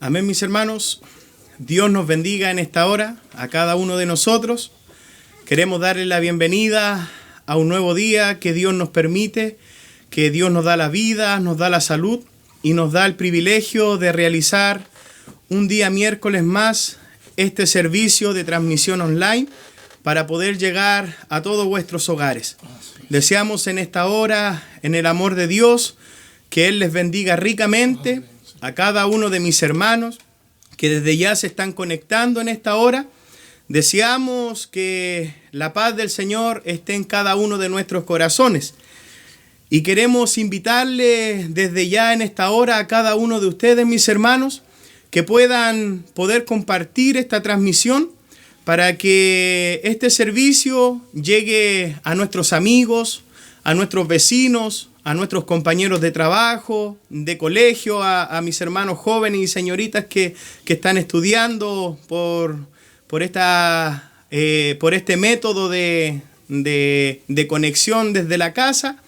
Amén, mis hermanos. Dios nos bendiga en esta hora a cada uno de nosotros. Queremos darle la bienvenida a un nuevo día que Dios nos permite, que Dios nos da la vida, nos da la salud y nos da el privilegio de realizar un día miércoles más este servicio de transmisión online para poder llegar a todos vuestros hogares. Deseamos en esta hora, en el amor de Dios, que Él les bendiga ricamente a cada uno de mis hermanos que desde ya se están conectando en esta hora. Deseamos que la paz del Señor esté en cada uno de nuestros corazones. Y queremos invitarle desde ya en esta hora a cada uno de ustedes, mis hermanos, que puedan poder compartir esta transmisión para que este servicio llegue a nuestros amigos, a nuestros vecinos, a nuestros compañeros de trabajo, de colegio, a mis hermanos jóvenes y señoritas que están estudiando por este método de conexión desde la casa,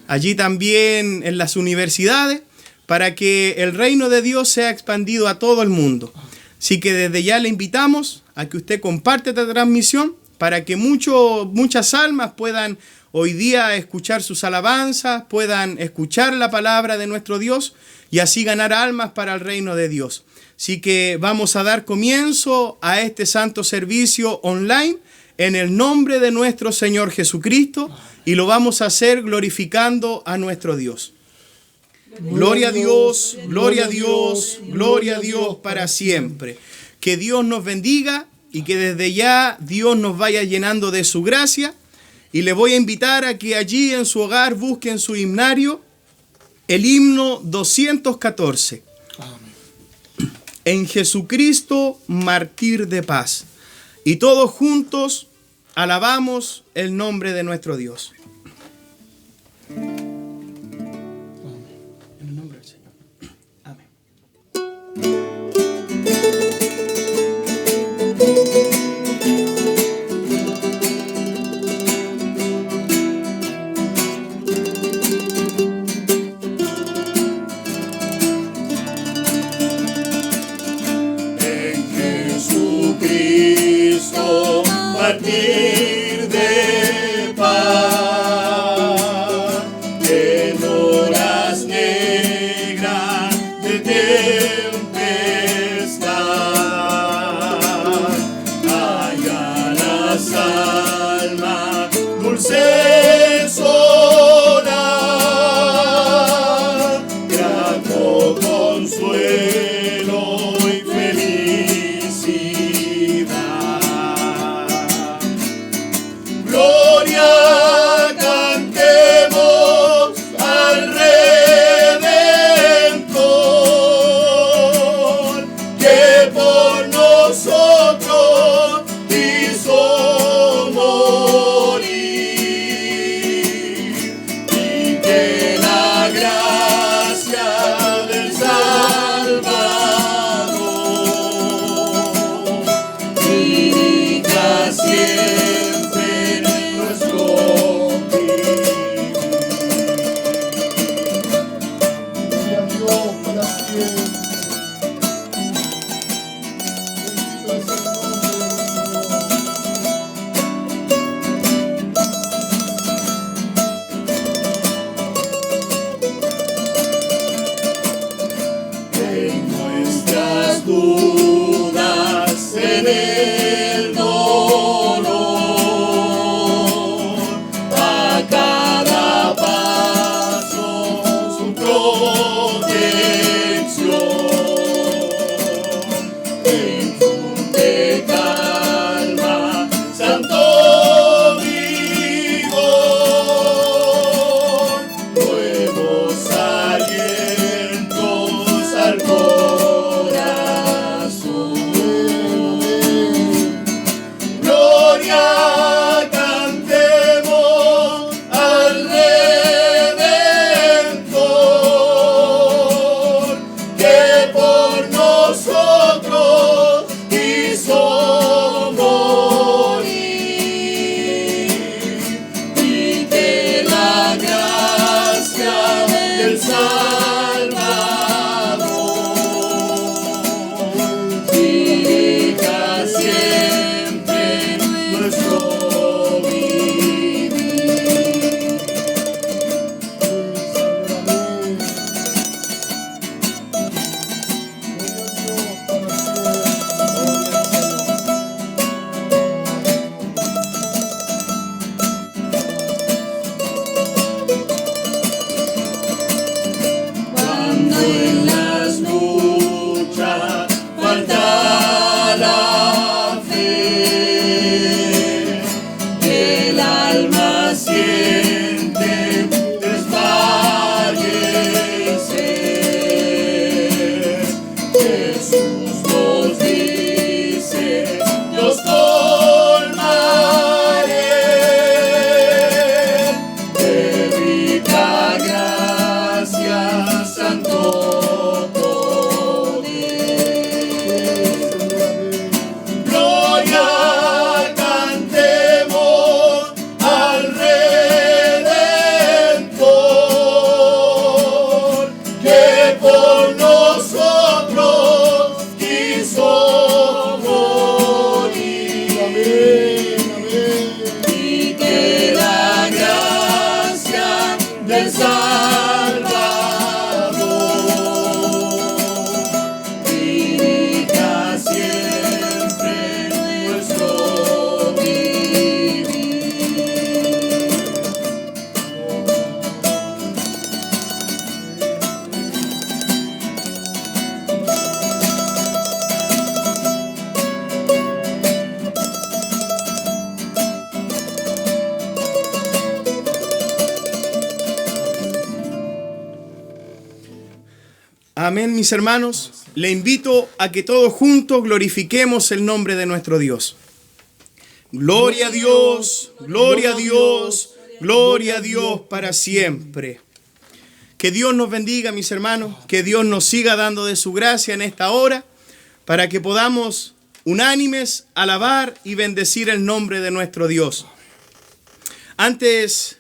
allí también en las universidades, para que el reino de Dios sea expandido a todo el mundo. Así que desde ya le invitamos a que usted comparte esta transmisión para que muchas almas puedan hoy día escuchar sus alabanzas, puedan escuchar la palabra de nuestro Dios y así ganar almas para el reino de Dios. Así que vamos a dar comienzo a este santo servicio online en el nombre de nuestro Señor Jesucristo y lo vamos a hacer glorificando a nuestro Dios. Gloria a Dios, gloria a Dios, gloria a Dios para siempre. Que Dios nos bendiga y que desde ya Dios nos vaya llenando de su gracia. Y le voy a invitar a que allí en su hogar busquen su himnario, el himno 214. Amén. En Jesucristo, mártir de paz. Y todos juntos alabamos el nombre de nuestro Dios. En el nombre del Señor. Amén. Mártir de paz, en horas negras de tempestad, haya las almas dulce sonar, grato consuelo y felicidad. Gloria, cantemos al Redentor, que por nosotros quiso morir, y que la gracia del Salvador dirija siempre nuestro Amén, mis hermanos. Le invito a que todos juntos glorifiquemos el nombre de nuestro Dios. Gloria a Dios, gloria a Dios, gloria a Dios para siempre. Que Dios nos bendiga, mis hermanos, que Dios nos siga dando de su gracia en esta hora, para que podamos unánimes alabar y bendecir el nombre de nuestro Dios. Antes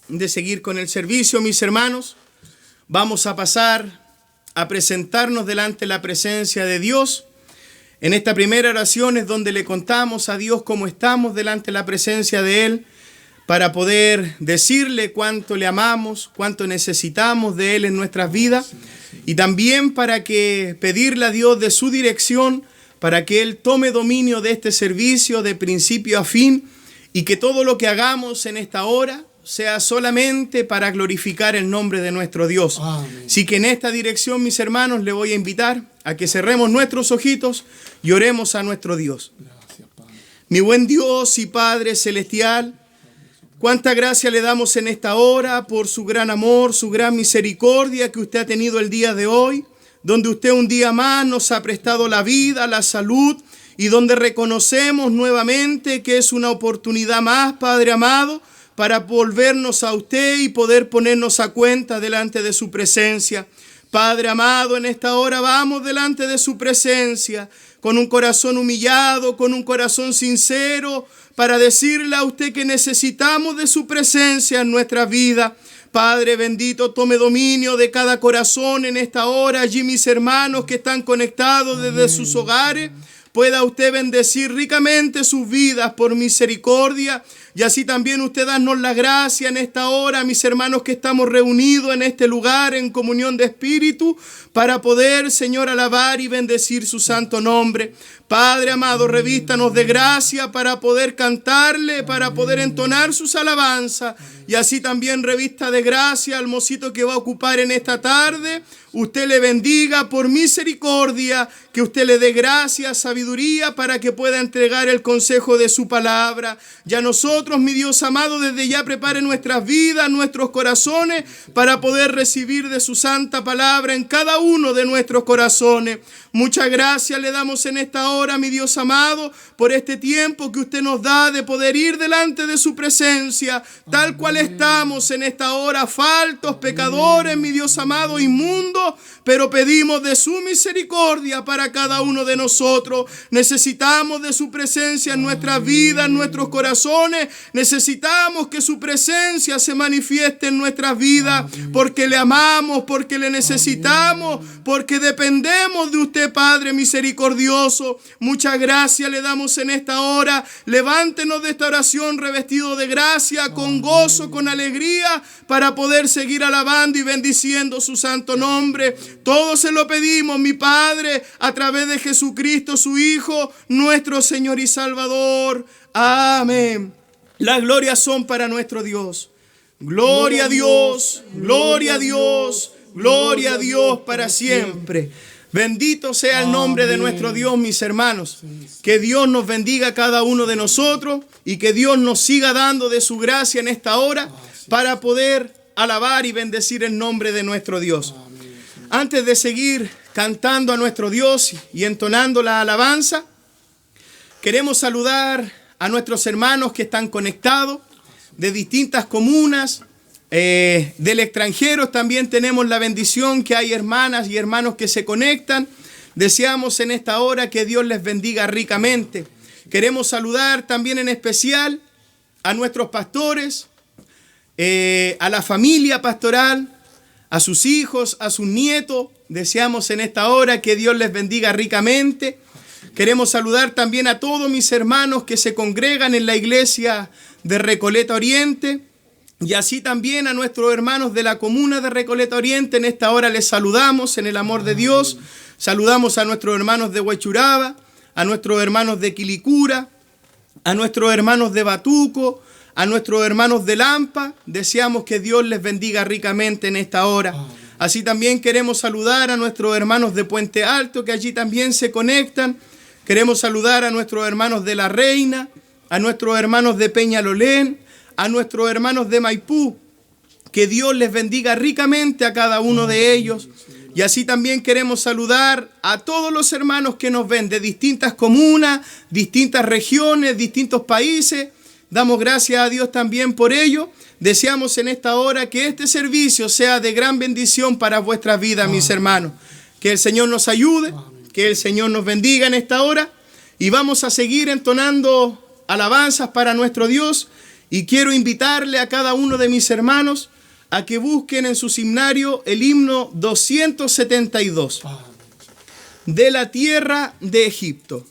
de seguir con el servicio, mis hermanos, vamos a pasar a presentarnos delante de la presencia de Dios. En esta primera oración es donde le contamos a Dios cómo estamos delante de la presencia de Él, para poder decirle cuánto le amamos, cuánto necesitamos de Él en nuestras vidas, y también para que pedirle a Dios de su dirección, para que Él tome dominio de este servicio de principio a fin, y que todo lo que hagamos en esta hora sea solamente para glorificar el nombre de nuestro Dios. Amén. Así que en esta dirección, mis hermanos, le voy a invitar a que cerremos nuestros ojitos y oremos a nuestro Dios. Gracias, Padre. Mi buen Dios y Padre celestial, cuánta gracia le damos en esta hora por su gran amor, su gran misericordia que usted ha tenido el día de hoy, donde usted un día más nos ha prestado la vida, la salud, y donde reconocemos nuevamente que es una oportunidad más, Padre amado, para volvernos a usted y poder ponernos a cuenta delante de su presencia. Padre amado, en esta hora vamos delante de su presencia con un corazón humillado, con un corazón sincero, para decirle a usted que necesitamos de su presencia en nuestra vida. Padre bendito, tome dominio de cada corazón en esta hora. Allí mis hermanos que están conectados desde sus hogares, pueda usted bendecir ricamente sus vidas por misericordia. Y así también usted darnos la gracia en esta hora, mis hermanos que estamos reunidos en este lugar en comunión de espíritu, para poder, Señor, alabar y bendecir su santo nombre. Padre amado, revístanos de gracia para poder cantarle, para poder entonar sus alabanzas. Y así también revista de gracia al mocito que va a ocupar en esta tarde. Usted le bendiga por misericordia, que usted le dé gracia, sabiduría para que pueda entregar el consejo de su palabra. Ya nosotros, mi Dios amado, desde ya prepare nuestras vidas, nuestros corazones, para poder recibir de su santa palabra en cada uno de nuestros corazones. Muchas gracias le damos en esta hora, mi Dios amado, por este tiempo que usted nos da de poder ir delante de su presencia, tal cual estamos en esta hora, faltos, pecadores, mi Dios amado, inmundos, pero pedimos de su misericordia para cada uno de nosotros. Necesitamos de su presencia en nuestras vidas, en nuestros corazones. Necesitamos que su presencia se manifieste en nuestras vidas, porque le amamos, porque le necesitamos, porque dependemos de usted, Padre misericordioso. Muchas gracias le damos en esta hora. Levántenos de esta oración revestido de gracia, con gozo, con alegría, para poder seguir alabando y bendiciendo su santo nombre. Todo se lo pedimos, mi Padre, a través de Jesucristo, su Hijo, nuestro Señor y Salvador. Amén. Las glorias son para nuestro Dios. Gloria a Dios, gloria a Dios, gloria a Dios para siempre. Bendito sea el nombre de nuestro Dios, mis hermanos. Que Dios nos bendiga a cada uno de nosotros y que Dios nos siga dando de su gracia en esta hora para poder alabar y bendecir el nombre de nuestro Dios. Antes de seguir cantando a nuestro Dios y entonando la alabanza, queremos saludar a nuestros hermanos que están conectados de distintas comunas, del extranjero. También tenemos la bendición que hay hermanas y hermanos que se conectan. Deseamos en esta hora que Dios les bendiga ricamente. Queremos saludar también en especial a nuestros pastores, a la familia pastoral, a sus hijos, a sus nietos. Deseamos en esta hora que Dios les bendiga ricamente. Queremos saludar también a todos mis hermanos que se congregan en la iglesia de Recoleta Oriente, y así también a nuestros hermanos de la comuna de Recoleta Oriente. En esta hora les saludamos en el amor de Dios. Saludamos a nuestros hermanos de Huechuraba, a nuestros hermanos de Quilicura, a nuestros hermanos de Batuco, a nuestros hermanos de Lampa. Deseamos que Dios les bendiga ricamente en esta hora. Así también queremos saludar a nuestros hermanos de Puente Alto, que allí también se conectan. Queremos saludar a nuestros hermanos de La Reina, a nuestros hermanos de Peñalolén, a nuestros hermanos de Maipú. Que Dios les bendiga ricamente a cada uno de ellos. Y así también queremos saludar a todos los hermanos que nos ven de distintas comunas, distintas regiones, distintos países. Damos gracias a Dios también por ello. Deseamos en esta hora que este servicio sea de gran bendición para vuestras vidas, mis hermanos. Que el Señor nos ayude, que el Señor nos bendiga en esta hora. Y vamos a seguir entonando alabanzas para nuestro Dios. Y quiero invitarle a cada uno de mis hermanos a que busquen en su himnario el himno 272, de la tierra de Egipto.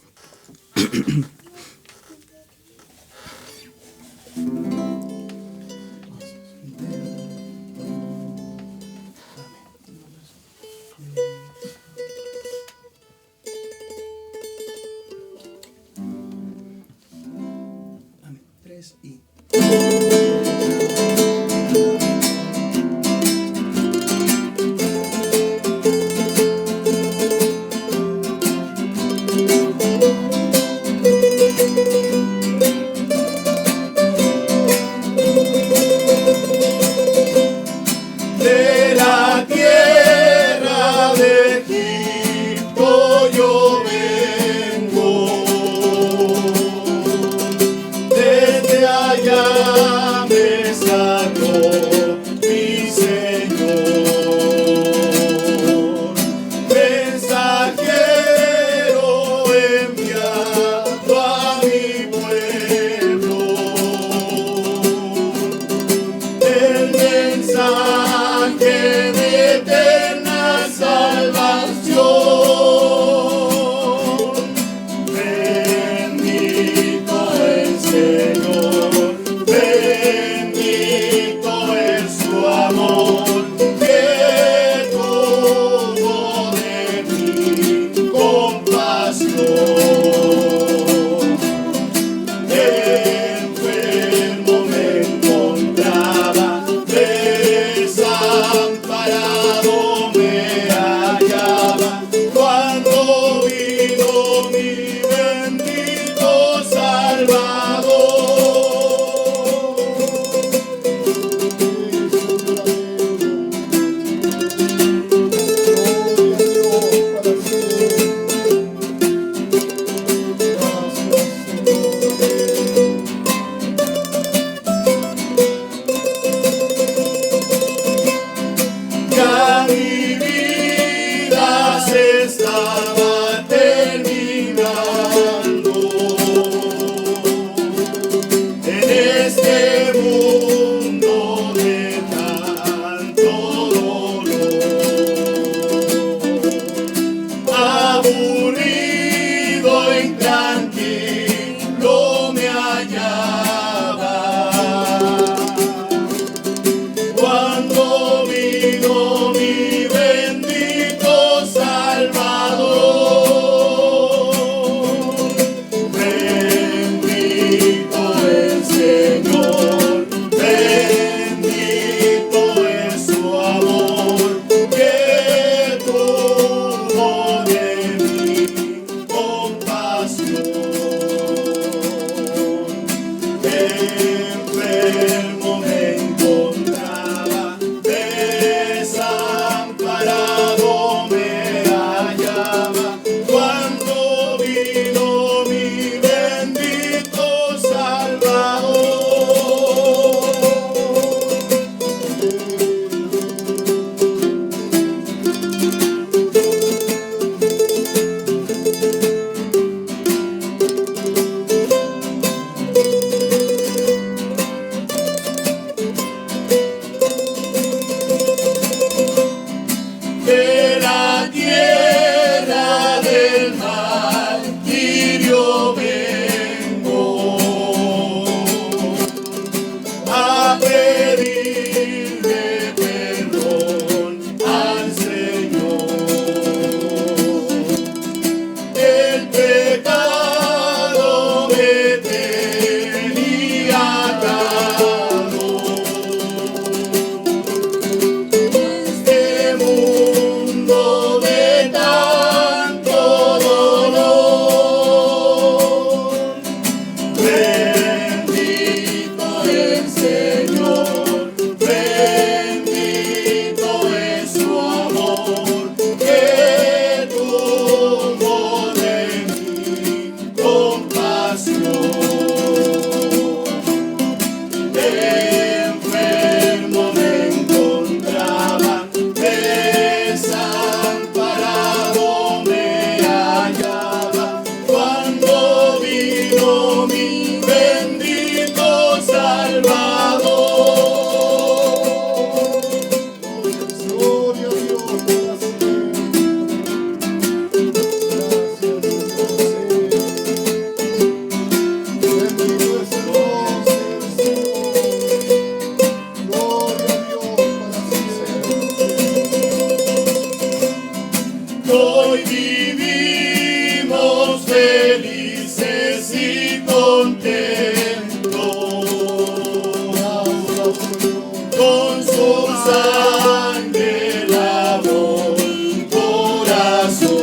con su sangre lavó mi corazón,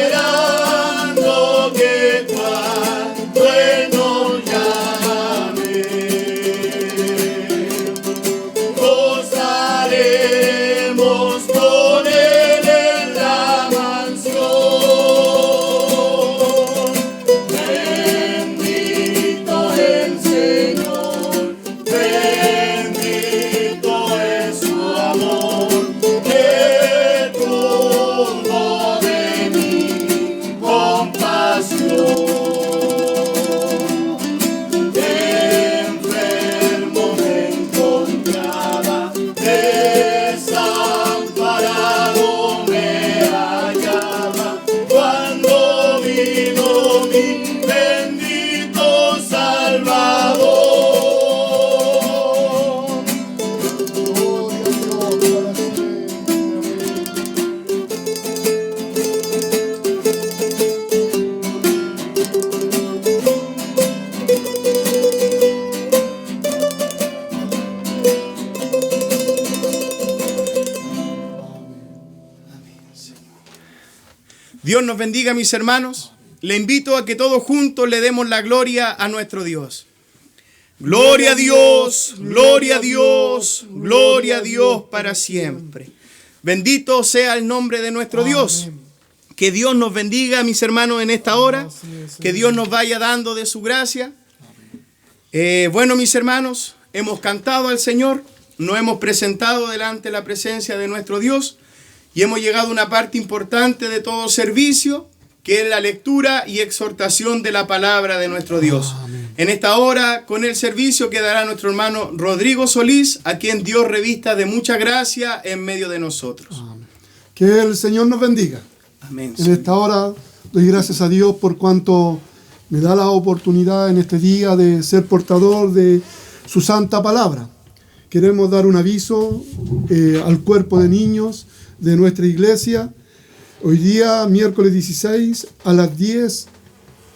esperando que cuando Él nos llame, gozaremos con Él en la mansión. Bendito el Señor, bendito es su amor, que tuvo de mí compasión. Enfermo me encontraba, desamparado me hallaba, cuando vino mi bendito Salvador. Dios nos bendiga, mis hermanos. Le invito a que todos juntos le demos la gloria a nuestro Dios. Gloria a Dios, gloria a Dios, gloria a Dios para siempre. Bendito sea el nombre de nuestro Dios. Que Dios nos bendiga, mis hermanos, en esta hora. Que Dios nos vaya dando de su gracia. Bueno, mis hermanos, hemos cantado al Señor, nos hemos presentado delante de la presencia de nuestro Dios y hemos llegado a una parte importante de todo servicio, que es la lectura y exhortación de la palabra de nuestro Dios. Amén. En esta hora, con el servicio, quedará nuestro hermano Rodrigo Solís, a quien Dios revista de mucha gracia en medio de nosotros. Amén. Que el Señor nos bendiga. Amén. En esta hora doy gracias a Dios por cuanto me da la oportunidad en este día de ser portador de su santa palabra. Queremos dar un aviso al cuerpo de niños de nuestra iglesia. Hoy día, miércoles 16, a las 10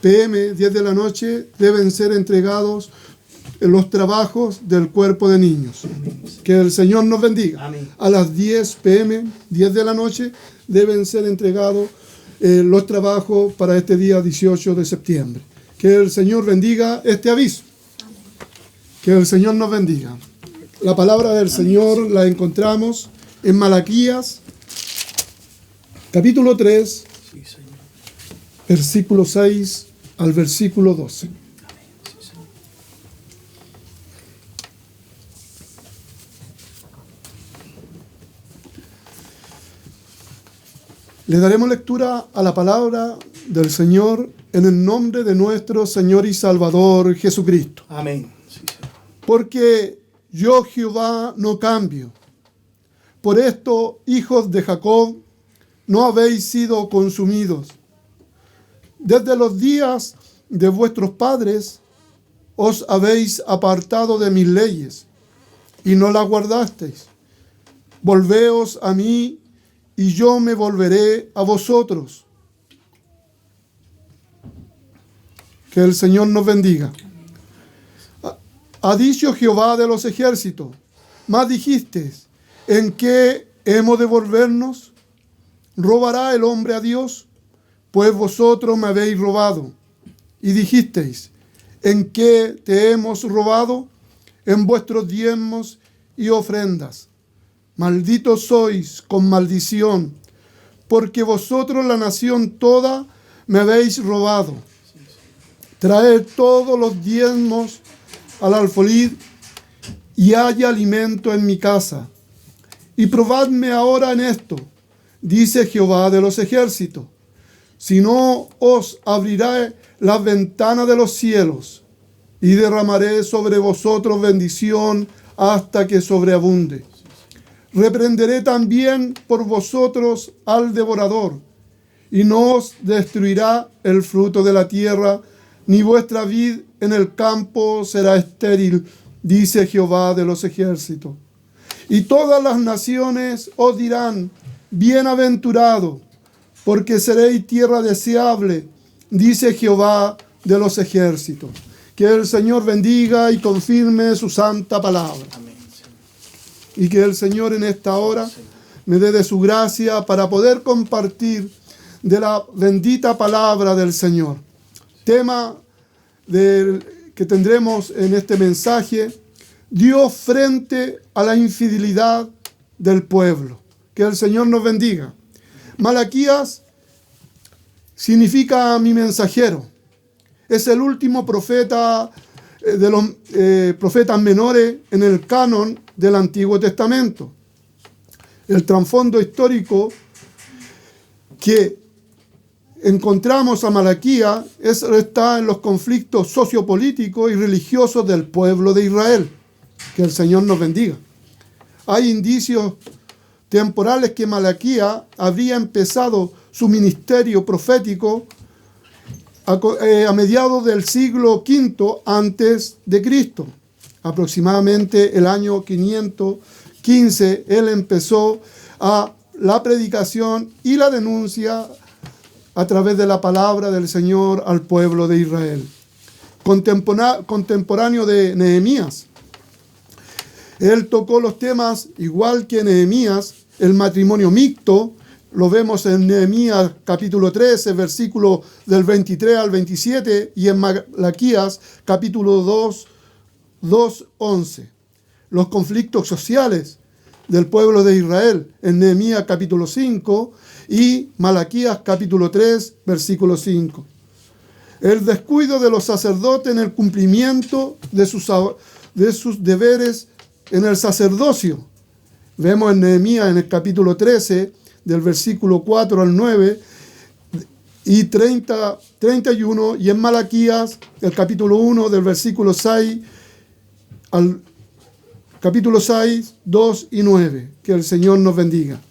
p.m., 10 de la noche, deben ser entregados los trabajos del cuerpo de niños. Que el Señor nos bendiga. Amén. A las 10 p.m., 10 de la noche, deben ser entregados los trabajos para este día 18 de septiembre. Que el Señor bendiga este aviso. Que el Señor nos bendiga. La palabra del Señor la encontramos en Malaquías, capítulo 3, versículo 6 al versículo 12. Le daremos lectura a la palabra del Señor en el nombre de nuestro Señor y Salvador Jesucristo. Amén. Porque yo, Jehová, no cambio. Por esto, hijos de Jacob, no habéis sido consumidos. Desde los días de vuestros padres os habéis apartado de mis leyes y no las guardasteis. Volveos a mí y yo me volveré a vosotros. Que el Señor nos bendiga. Ha dicho Jehová de los ejércitos, mas dijisteis, ¿en qué hemos de volvernos? ¿Robará el hombre a Dios? Pues vosotros me habéis robado. Y dijisteis, ¿en qué te hemos robado? En vuestros diezmos y ofrendas. Malditos sois con maldición, porque vosotros la nación toda me habéis robado. Traed todos los diezmos al alfolí y haya alimento en mi casa. Y probadme ahora en esto, dice Jehová de los ejércitos, si no os abriré las ventanas de los cielos y derramaré sobre vosotros bendición hasta que sobreabunde. Reprenderé también por vosotros al devorador, y no os destruirá el fruto de la tierra, ni vuestra vid en el campo será estéril, dice Jehová de los ejércitos. Y todas las naciones os dirán, bienaventurado, porque seréis tierra deseable, dice Jehová de los ejércitos. Que el Señor bendiga y confirme su santa palabra. Amén, Señor. Y que el Señor en esta hora me dé de su gracia para poder compartir de la bendita palabra del Señor. Tema que tendremos en este mensaje: Dios frente a la infidelidad del pueblo. Que el Señor nos bendiga. Malaquías significa mi mensajero. Es el último profeta de los profetas menores en el canon del Antiguo Testamento. El trasfondo histórico que encontramos a Malaquías está en los conflictos sociopolíticos y religiosos del pueblo de Israel. Que el Señor nos bendiga. Hay indicios temporales que Malaquías habría empezado su ministerio profético a mediados del siglo V antes de Cristo. Aproximadamente el año 515, él empezó la predicación y la denuncia a través de la palabra del Señor al pueblo de Israel. Contemporáneo de Nehemías. Él tocó los temas, igual que Nehemías, el matrimonio mixto. Lo vemos en Nehemías capítulo 13, versículo del 23 al 27, y en Malaquías capítulo 2, 11. Los conflictos sociales del pueblo de Israel en Nehemías capítulo 5 y Malaquías capítulo 3, versículo 5. El descuido de los sacerdotes en el cumplimiento de sus deberes en el sacerdocio. Vemos en Nehemías en el capítulo 13, del versículo 4 al 9 y 31, y en Malaquías el capítulo 1 del versículo 6 al capítulo 6, 2 y 9. Que el Señor nos bendiga.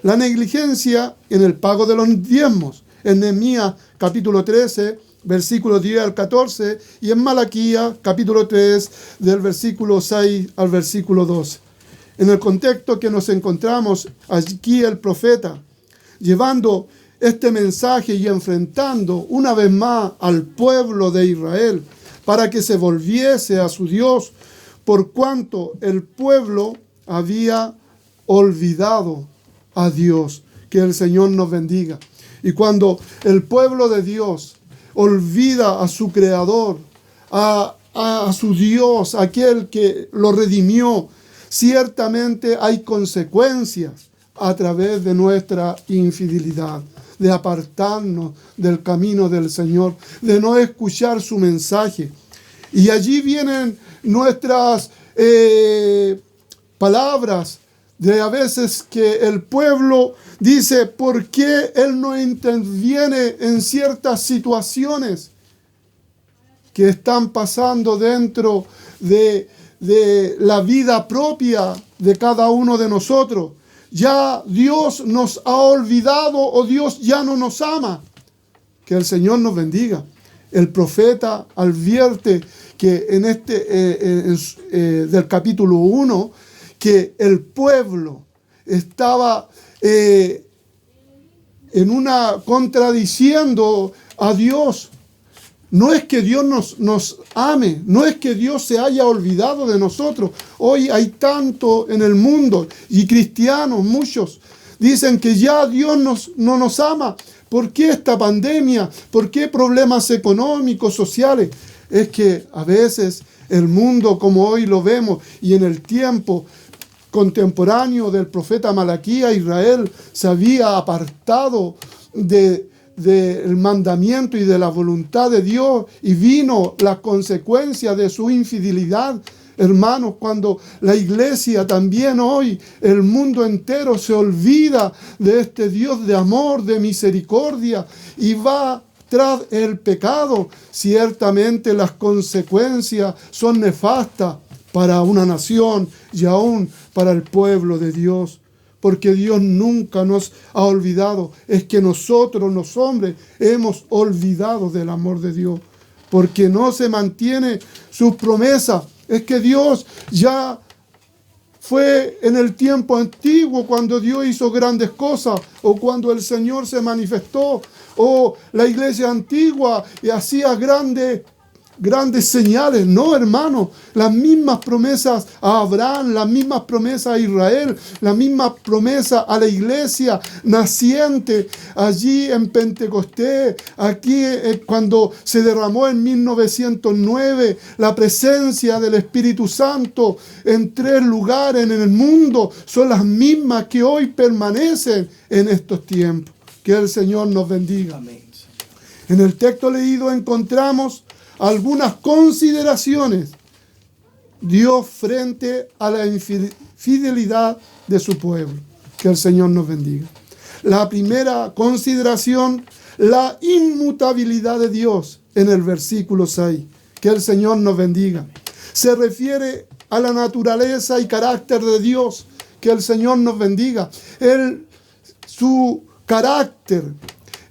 La negligencia en el pago de los diezmos en Nehemías capítulo 13, versículo 10 al 14, y en Malaquías capítulo 3 del versículo 6 al versículo 12. En el contexto que nos encontramos, aquí el profeta, llevando este mensaje y enfrentando una vez más al pueblo de Israel para que se volviese a su Dios, por cuanto el pueblo había olvidado a Dios. Que el Señor nos bendiga. Y cuando el pueblo de Dios olvida a su Creador, a su Dios, aquel que lo redimió, ciertamente hay consecuencias a través de nuestra infidelidad, de apartarnos del camino del Señor, de no escuchar su mensaje. Y allí vienen nuestras palabras de a veces que el pueblo dice: ¿por qué Él no interviene en ciertas situaciones que están pasando dentro de la vida propia de cada uno de nosotros? Ya Dios nos ha olvidado o Dios ya no nos ama. Que el Señor nos bendiga. El profeta advierte que en del capítulo 1 que el pueblo estaba en una contradiciendo a Dios. No es que Dios nos ame, no es que Dios se haya olvidado de nosotros. Hoy hay tanto en el mundo, y cristianos, muchos, dicen que ya Dios no nos ama. ¿Por qué esta pandemia? ¿Por qué problemas económicos, sociales? Es que a veces el mundo, como hoy lo vemos, y en el tiempo contemporáneo del profeta Malaquías, Israel se había apartado del mandamiento y de la voluntad de Dios, y vino la consecuencia de su infidelidad. Hermanos, cuando la iglesia también hoy, el mundo entero se olvida de este Dios de amor, de misericordia, y va tras el pecado, ciertamente las consecuencias son nefastas para una nación y aún para el pueblo de Dios. Porque Dios nunca nos ha olvidado. Es que nosotros, los hombres, hemos olvidado del amor de Dios. Porque no se mantiene sus promesas. Es que Dios ya fue en el tiempo antiguo cuando Dios hizo grandes cosas, o cuando el Señor se manifestó, o la iglesia antigua y hacía grandes grandes señales. No, hermano, las mismas promesas a Abraham, las mismas promesas a Israel, la misma promesa a la iglesia naciente allí en Pentecostés, aquí cuando se derramó en 1909 la presencia del Espíritu Santo en 3 lugares en el mundo, son las mismas que hoy permanecen en estos tiempos. Que el Señor nos bendiga. Amén. En el texto leído encontramos algunas consideraciones Dios frente a la infidelidad de su pueblo. Que el Señor nos bendiga. La primera consideración, la inmutabilidad de Dios en el versículo 6. Que el Señor nos bendiga. Se refiere a la naturaleza y carácter de Dios. Que el Señor nos bendiga. Su carácter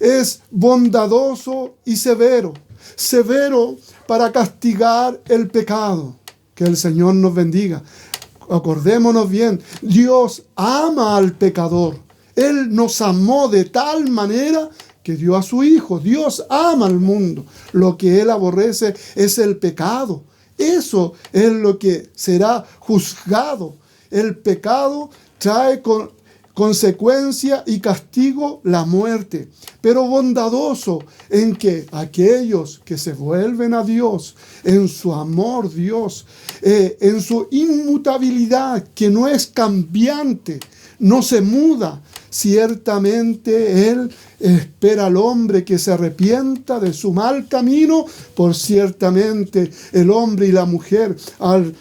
es bondadoso y severo. Severo para castigar el pecado. Que el Señor nos bendiga. Acordémonos bien, Dios ama al pecador. Él nos amó de tal manera que dio a su Hijo. Dios ama al mundo. Lo que Él aborrece es el pecado. Eso es lo que será juzgado. El pecado trae consecuencia y castigo la muerte, pero bondadoso en que aquellos que se vuelven a Dios, en su amor Dios, en su inmutabilidad, que no es cambiante, no se muda, ciertamente Él espera al hombre que se arrepienta de su mal camino, por ciertamente el hombre y la mujer al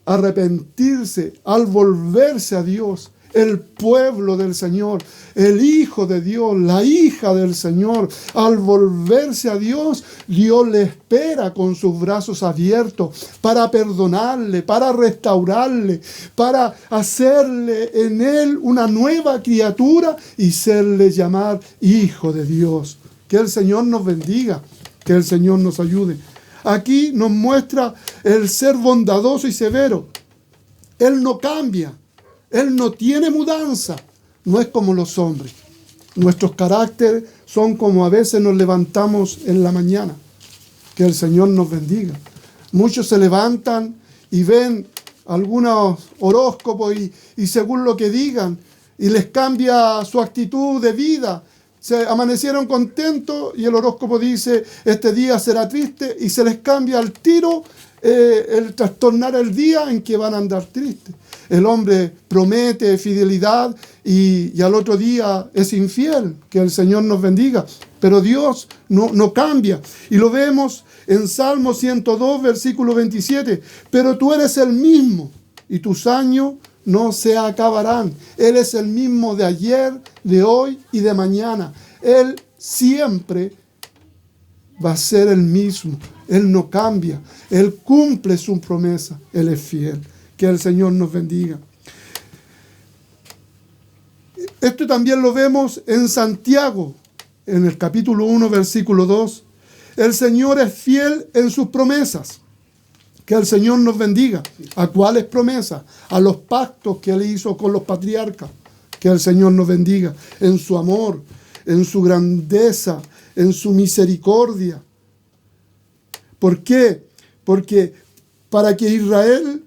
arrepentirse, al volverse a Dios, el pueblo del Señor, el Hijo de Dios, la hija del Señor, al volverse a Dios, Dios le espera con sus brazos abiertos para perdonarle, para restaurarle, para hacerle en él una nueva criatura y serle llamar Hijo de Dios. Que el Señor nos bendiga, que el Señor nos ayude. Aquí nos muestra el ser bondadoso y severo. Él no cambia. Él no tiene mudanza, no es como los hombres. Nuestros caracteres son como a veces nos levantamos en la mañana. Que el Señor nos bendiga. Muchos se levantan y ven algunos horóscopos y según lo que digan, y les cambia su actitud de vida. Se amanecieron contentos y el horóscopo dice, este día será triste, y se les cambia al tiro el trastornar el día en que van a andar tristes. El hombre promete fidelidad y al otro día es infiel. Que el Señor nos bendiga. Pero Dios no cambia. Y lo vemos en Salmo 102, versículo 27. Pero tú eres el mismo y tus años no se acabarán. Él es el mismo de ayer, de hoy y de mañana. Él siempre va a ser el mismo. Él no cambia. Él cumple su promesa. Él es fiel. Que el Señor nos bendiga. Esto también lo vemos en Santiago, en el capítulo 1, versículo 2. El Señor es fiel en sus promesas. Que el Señor nos bendiga. ¿A cuáles promesas? A los pactos que Él hizo con los patriarcas. Que el Señor nos bendiga. En su amor, en su grandeza, en su misericordia. ¿Por qué? Porque para que Israel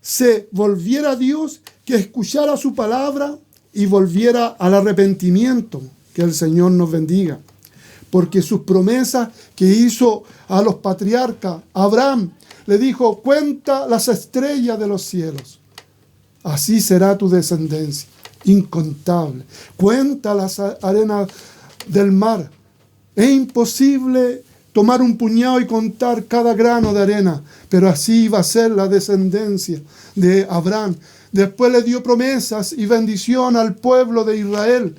se volviera a Dios, que escuchara su palabra y volviera al arrepentimiento. Que el Señor nos bendiga. Porque sus promesas que hizo a los patriarcas, Abraham le dijo, cuenta las estrellas de los cielos. Así será tu descendencia, incontable. Cuenta las arenas del mar. Es imposible tomar un puñado y contar cada grano de arena, pero así iba a ser la descendencia de Abraham. Después le dio promesas y bendición al pueblo de Israel.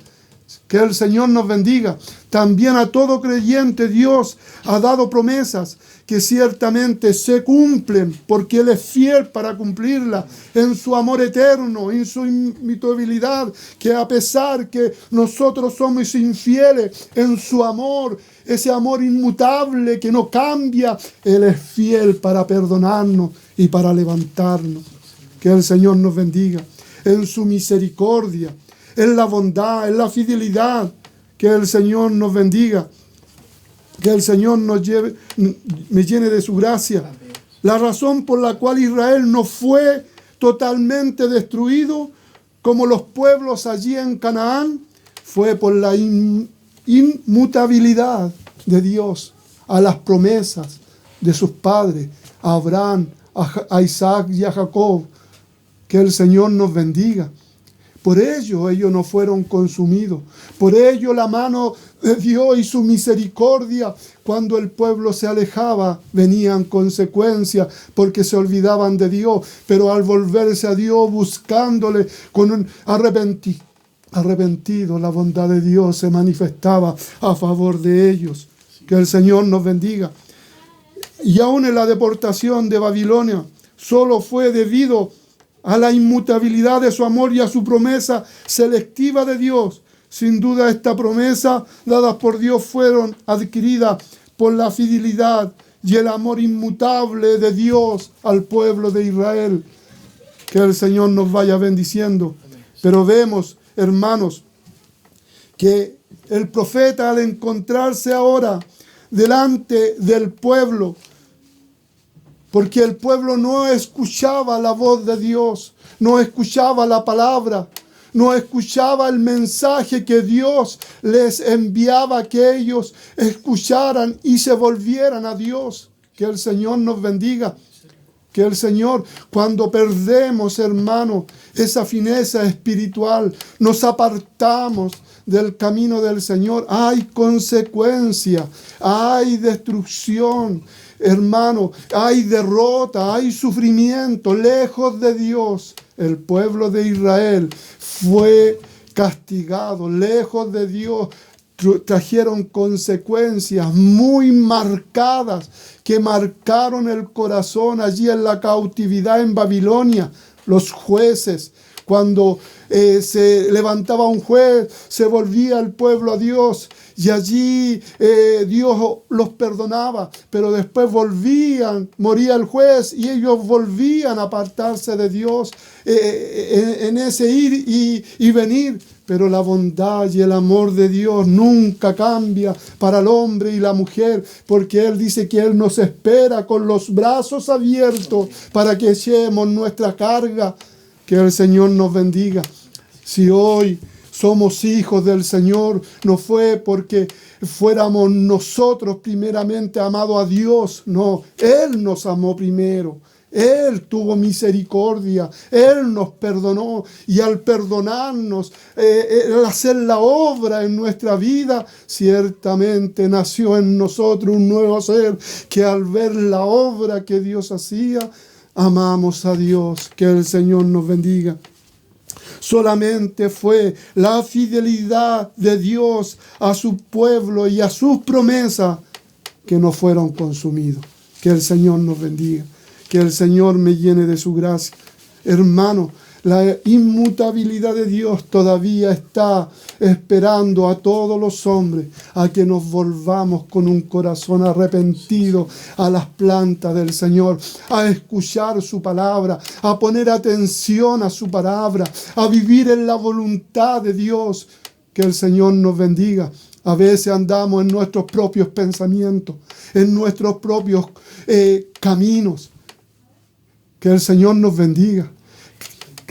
Que el Señor nos bendiga. También a todo creyente Dios ha dado promesas que ciertamente se cumplen porque Él es fiel para cumplirlas en su amor eterno, en su inmutabilidad, que a pesar que nosotros somos infieles, en su amor, ese amor inmutable que no cambia, Él es fiel para perdonarnos y para levantarnos. Que el Señor nos bendiga. En su misericordia, en la bondad, en la fidelidad. Que el Señor nos bendiga. Que el Señor me llene de su gracia. La razón por la cual Israel no fue totalmente destruido como los pueblos allí en Canaán fue por la inmutabilidad de Dios a las promesas de sus padres, a Abraham, a Isaac y a Jacob. Que el Señor nos bendiga. Por ello ellos no fueron consumidos. Por ello la mano de Dios y su misericordia, cuando el pueblo se alejaba, venían consecuencias porque se olvidaban de Dios. Pero al volverse a Dios, buscándole con un arrepentido, la bondad de Dios se manifestaba a favor de ellos. Que el Señor nos bendiga. Y aún en la deportación de Babilonia, solo fue debido a la inmutabilidad de su amor y a su promesa selectiva de Dios. Sin duda esta promesa dada por Dios fueron adquiridas por la fidelidad y el amor inmutable de Dios al pueblo de Israel. Que el Señor nos vaya bendiciendo. Pero vemos, hermanos, que el profeta, al encontrarse ahora delante del pueblo, porque el pueblo no escuchaba la voz de Dios, no escuchaba la palabra, no escuchaba el mensaje que Dios les enviaba, que ellos escucharan y se volvieran a Dios. Que el Señor nos bendiga. Que el Señor, cuando perdemos, hermano, esa fineza espiritual, nos apartamos del camino del Señor, hay consecuencia, hay destrucción, hermano, hay derrota, hay sufrimiento. Lejos de Dios, el pueblo de Israel fue castigado. Lejos de Dios, trajeron consecuencias muy marcadas que marcaron el corazón allí en la cautividad en Babilonia. Los jueces, cuando se levantaba un juez, se volvía el pueblo a Dios y allí Dios los perdonaba, pero después moría el juez y ellos volvían a apartarse de Dios en ese ir y venir. Pero la bondad y el amor de Dios nunca cambia para el hombre y la mujer, porque Él dice que Él nos espera con los brazos abiertos para que echemos nuestra carga. Que el Señor nos bendiga. Si hoy somos hijos del Señor, no fue porque fuéramos nosotros primeramente amados a Dios. No, Él nos amó primero. Él tuvo misericordia, Él nos perdonó, y al perdonarnos, al hacer la obra en nuestra vida, ciertamente nació en nosotros un nuevo ser, que al ver la obra que Dios hacía, amamos a Dios. Que el Señor nos bendiga. Solamente fue la fidelidad de Dios a su pueblo y a sus promesas que no fueron consumidos. Que el Señor nos bendiga. Que el Señor me llene de su gracia. Hermano, la inmutabilidad de Dios todavía está esperando a todos los hombres a que nos volvamos con un corazón arrepentido a las plantas del Señor, a escuchar su palabra, a poner atención a su palabra, a vivir en la voluntad de Dios. Que el Señor nos bendiga. A veces andamos en nuestros propios pensamientos, en nuestros propios caminos. Que el Señor nos bendiga.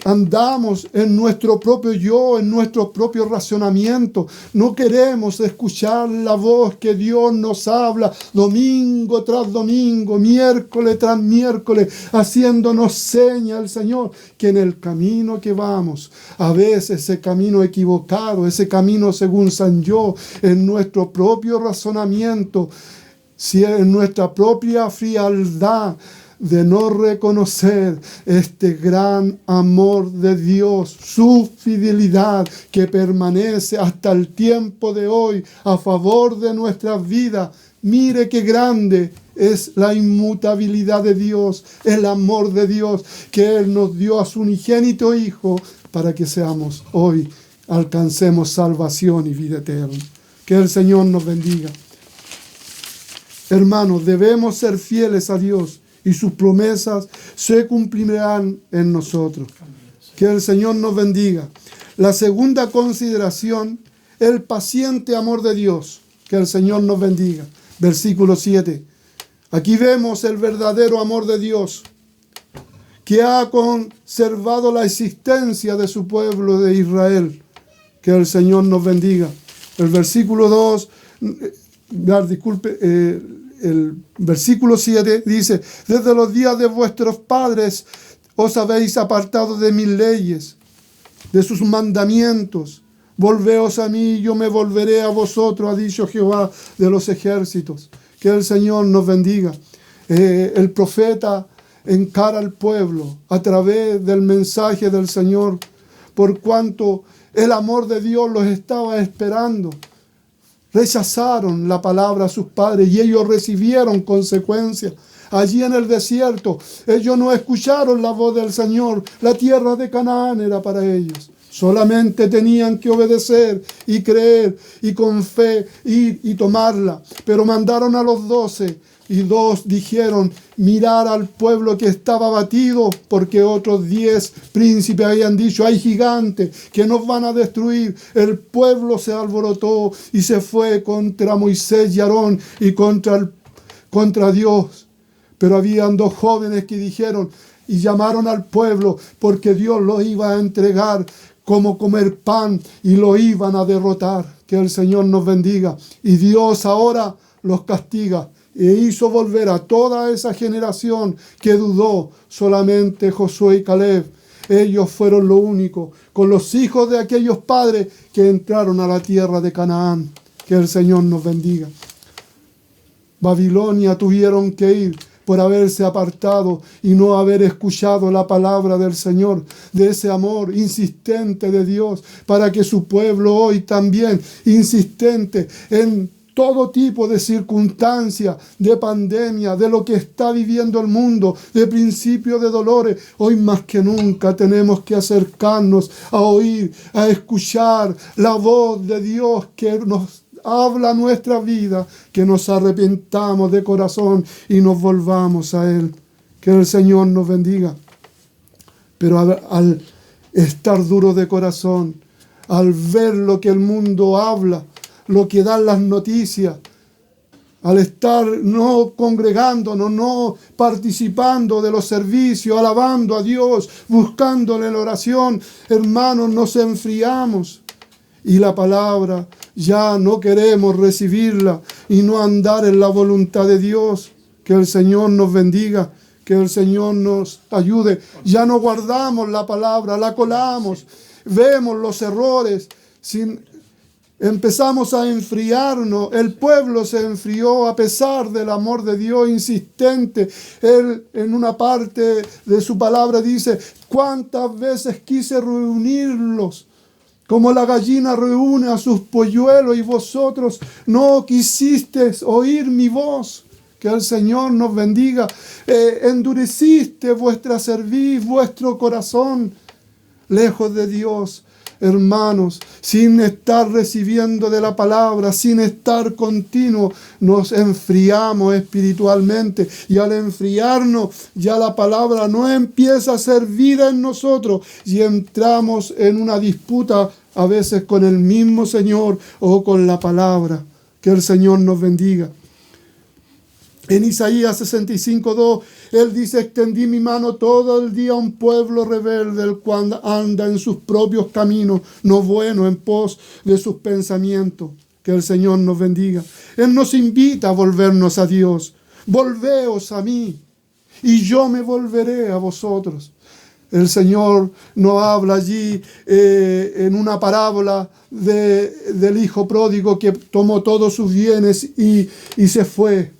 Andamos en nuestro propio yo, en nuestro propio racionamiento. No queremos escuchar la voz que Dios nos habla domingo tras domingo, miércoles tras miércoles, haciéndonos señas el Señor que en el camino que vamos, a veces ese camino equivocado, ese camino según San Yo, en nuestro propio razonamiento, si en nuestra propia frialdad, de no reconocer este gran amor de Dios, su fidelidad que permanece hasta el tiempo de hoy a favor de nuestras vidas. Mire qué grande es la inmutabilidad de Dios, el amor de Dios, que Él nos dio a su unigénito Hijo para que seamos hoy, alcancemos salvación y vida eterna. Que el Señor nos bendiga. Hermanos, debemos ser fieles a Dios y sus promesas se cumplirán en nosotros. Que el Señor nos bendiga. La segunda consideración, el paciente amor de Dios. Que el Señor nos bendiga. Versículo 7. Aquí vemos el verdadero amor de Dios, que ha conservado la existencia de su pueblo de Israel. Que el Señor nos bendiga. El versículo 2, el versículo 7 dice: desde los días de vuestros padres os habéis apartado de mis leyes, de sus mandamientos. Volveos a mí y yo me volveré a vosotros, ha dicho Jehová de los ejércitos. Que el Señor nos bendiga. El profeta encara al pueblo a través del mensaje del Señor, por cuanto el amor de Dios los estaba esperando. Rechazaron la palabra a sus padres y ellos recibieron consecuencias. Allí en el desierto, ellos no escucharon la voz del Señor. La tierra de Canaán era para ellos. Solamente tenían que obedecer y creer y con fe y tomarla. Pero mandaron a los 12 y 2 dijeron: mirar al pueblo que estaba abatido, porque otros 10 príncipes habían dicho: hay gigantes que nos van a destruir. El pueblo se alborotó y se fue contra Moisés y Aarón y contra Dios. Pero habían 2 jóvenes que dijeron y llamaron al pueblo, porque Dios los iba a entregar como comer pan y lo iban a derrotar. Que el Señor nos bendiga. Y Dios ahora los castiga e hizo volver a toda esa generación que dudó. Solamente Josué y Caleb, ellos fueron lo único, con los hijos de aquellos padres que entraron a la tierra de Canaán. Que el Señor nos bendiga. Babilonia tuvieron que ir por haberse apartado y no haber escuchado la palabra del Señor, de ese amor insistente de Dios, para que su pueblo hoy también, insistente en todo tipo de circunstancias, de pandemia, de lo que está viviendo el mundo, de principio de dolores, hoy más que nunca tenemos que acercarnos a oír, a escuchar la voz de Dios que nos habla nuestra vida, que nos arrepentamos de corazón y nos volvamos a Él. Que el Señor nos bendiga. Pero al estar duro de corazón, al ver lo que el mundo habla, lo que dan las noticias, al estar no congregándonos, no participando de los servicios, alabando a Dios, buscándole la oración, hermanos, nos enfriamos. Y la palabra ya no queremos recibirla y no andar en la voluntad de Dios. Que el Señor nos bendiga, que el Señor nos ayude. Ya no guardamos la palabra, la colamos, vemos los errores, empezamos a enfriarnos. El pueblo se enfrió a pesar del amor de Dios insistente. Él en una parte de su palabra dice: cuántas veces quise reunirlos, como la gallina reúne a sus polluelos, y vosotros no quisisteis oír mi voz. Que el Señor nos bendiga. Endureciste vuestra cerviz, vuestro corazón, lejos de Dios. Hermanos, sin estar recibiendo de la palabra, sin estar continuo, nos enfriamos espiritualmente. Y al enfriarnos, ya la palabra no empieza a ser vida en nosotros y entramos en una disputa a veces con el mismo Señor o con la palabra. Que el Señor nos bendiga. En Isaías 65:2, Él dice: extendí mi mano todo el día a un pueblo rebelde, el cual anda en sus propios caminos, no bueno, en pos de sus pensamientos. Que el Señor nos bendiga. Él nos invita a volvernos a Dios. Volveos a mí, y yo me volveré a vosotros. El Señor nos habla allí en una parábola del hijo pródigo que tomó todos sus bienes y se fue.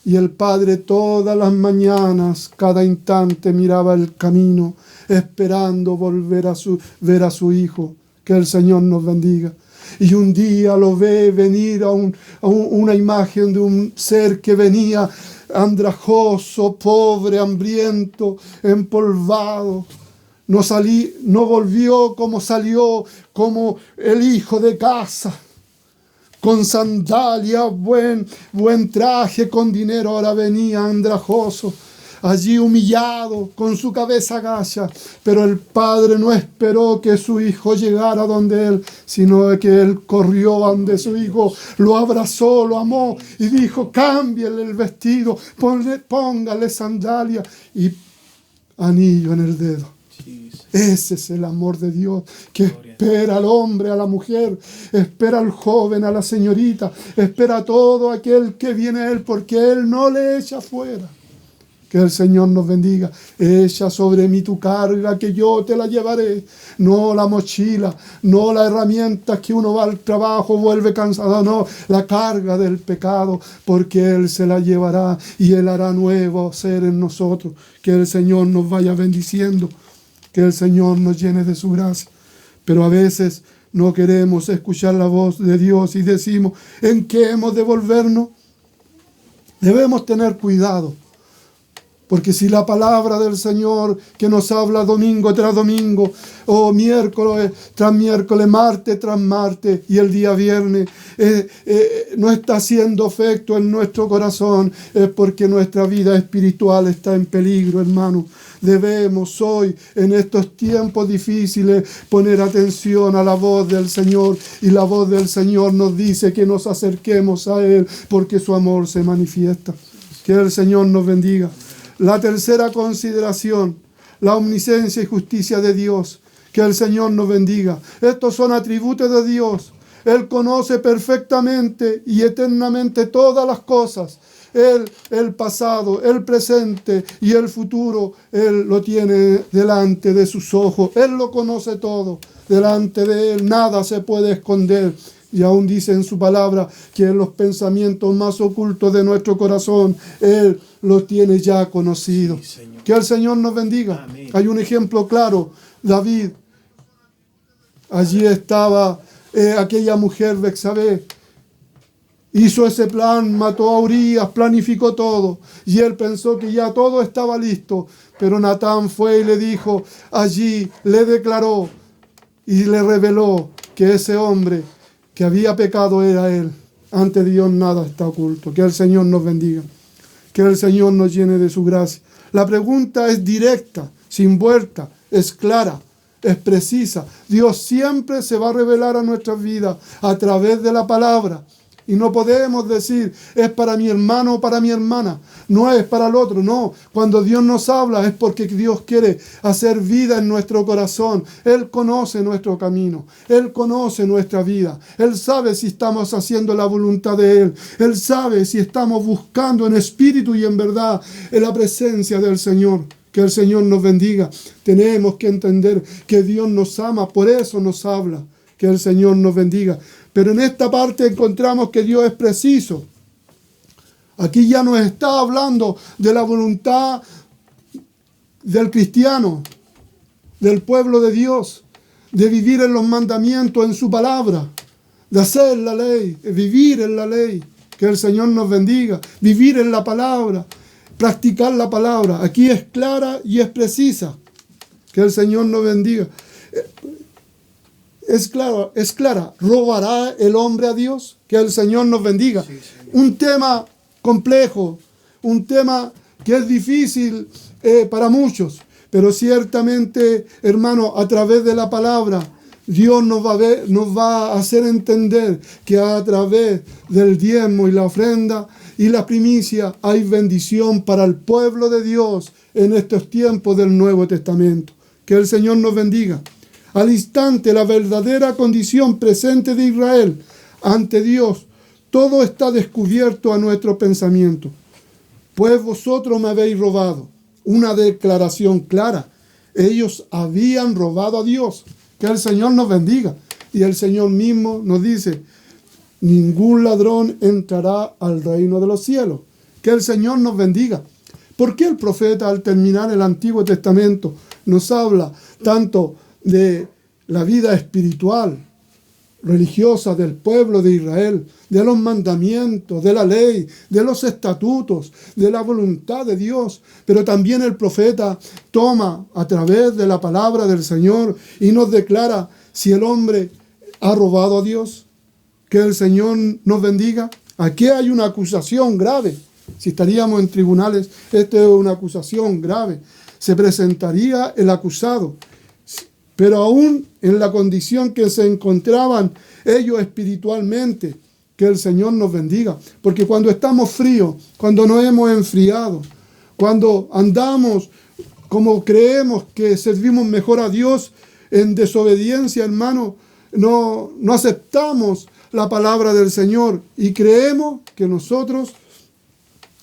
Y el padre todas las mañanas, cada instante, miraba el camino, esperando volver a ver a su hijo. Que el Señor nos bendiga. Y un día lo ve venir a una imagen de un ser que venía andrajoso, pobre, hambriento, empolvado. No volvió como salió, como el hijo de casa, con sandalias, buen traje, con dinero. Ahora venía andrajoso, allí humillado, con su cabeza agacha. Pero el padre no esperó que su hijo llegara donde él, sino que él corrió donde su hijo, lo abrazó, lo amó y dijo: cámbiale el vestido, póngale sandalia y anillo en el dedo. Ese es el amor de Dios, que espera al hombre, a la mujer, espera al joven, a la señorita, espera a todo aquel que viene a Él, porque Él no le echa fuera. Que el Señor nos bendiga. Echa sobre mí tu carga, que yo te la llevaré. No la mochila, no las herramientas que uno va al trabajo, vuelve cansado. No, la carga del pecado, porque Él se la llevará y Él hará nuevo ser en nosotros. Que el Señor nos vaya bendiciendo. Que el Señor nos llene de su gracia. Pero a veces no queremos escuchar la voz de Dios y decimos: ¿en qué hemos de volvernos? Debemos tener cuidado. Porque si la palabra del Señor que nos habla domingo tras domingo, o miércoles tras miércoles, martes tras martes y el día viernes, no está haciendo efecto en nuestro corazón, es porque nuestra vida espiritual está en peligro, hermano. Debemos hoy, en estos tiempos difíciles, poner atención a la voz del Señor. Y la voz del Señor nos dice que nos acerquemos a Él, porque su amor se manifiesta. Que el Señor nos bendiga. La tercera consideración, la omnisciencia y justicia de Dios. Que el Señor nos bendiga. Estos son atributos de Dios. Él conoce perfectamente y eternamente todas las cosas. Él, el pasado, el presente y el futuro, Él lo tiene delante de sus ojos. Él lo conoce todo. Delante de Él nada se puede esconder. Y aún dice en su palabra que en los pensamientos más ocultos de nuestro corazón, Él los tiene ya conocidos. Sí, que el Señor nos bendiga. Amén. Hay un ejemplo claro. David, allí estaba aquella mujer Betsabé. Hizo ese plan, mató a Urías, planificó todo. Y él pensó que ya todo estaba listo. Pero Natán fue y le dijo, allí le declaró y le reveló que ese hombre que había pecado era él. Ante Dios nada está oculto. Que el Señor nos bendiga. Que el Señor nos llene de su gracia. La pregunta es directa, sin vuelta, es clara, es precisa. Dios siempre se va a revelar a nuestras vidas a través de la palabra. Y no podemos decir, es para mi hermano o para mi hermana. No es para el otro, no. Cuando Dios nos habla es porque Dios quiere hacer vida en nuestro corazón. Él conoce nuestro camino. Él conoce nuestra vida. Él sabe si estamos haciendo la voluntad de Él. Él sabe si estamos buscando en espíritu y en verdad en la presencia del Señor. Que el Señor nos bendiga. Tenemos que entender que Dios nos ama, por eso nos habla. Que el Señor nos bendiga. Pero en esta parte encontramos que Dios es preciso. Aquí ya nos está hablando de la voluntad del cristiano, del pueblo de Dios, de vivir en los mandamientos, en su palabra, de hacer la ley, de vivir en la ley. Que el Señor nos bendiga. Vivir en la palabra, practicar la palabra. Aquí es clara y es precisa. Que el Señor nos bendiga. Es clara. ¿Robará el hombre a Dios? Que el Señor nos bendiga. Sí, un tema complejo, un tema que es difícil para muchos, pero ciertamente, hermano, a través de la palabra, Dios nos va a hacer entender que a través del diezmo y la ofrenda y la primicia hay bendición para el pueblo de Dios en estos tiempos del Nuevo Testamento. Que el Señor nos bendiga. Al instante, la verdadera condición presente de Israel ante Dios, todo está descubierto a nuestro pensamiento. Pues vosotros me habéis robado. Una declaración clara. Ellos habían robado a Dios. Que el Señor nos bendiga. Y el Señor mismo nos dice, ningún ladrón entrará al reino de los cielos. Que el Señor nos bendiga. ¿Por qué el profeta, al terminar el Antiguo Testamento, nos habla tanto de la vida espiritual, religiosa del pueblo de Israel, de los mandamientos, de la ley, de los estatutos, de la voluntad de Dios? Pero también el profeta toma a través de la palabra del Señor y nos declara si el hombre ha robado a Dios. Que el Señor nos bendiga. Aquí hay una acusación grave. Si estaríamos en tribunales, esta es una acusación grave. Se presentaría el acusado. Pero aún en la condición que se encontraban ellos espiritualmente, que el Señor nos bendiga. Porque cuando estamos fríos, cuando nos hemos enfriado, cuando andamos como creemos que servimos mejor a Dios en desobediencia, hermano, no aceptamos la palabra del Señor y creemos que nosotros,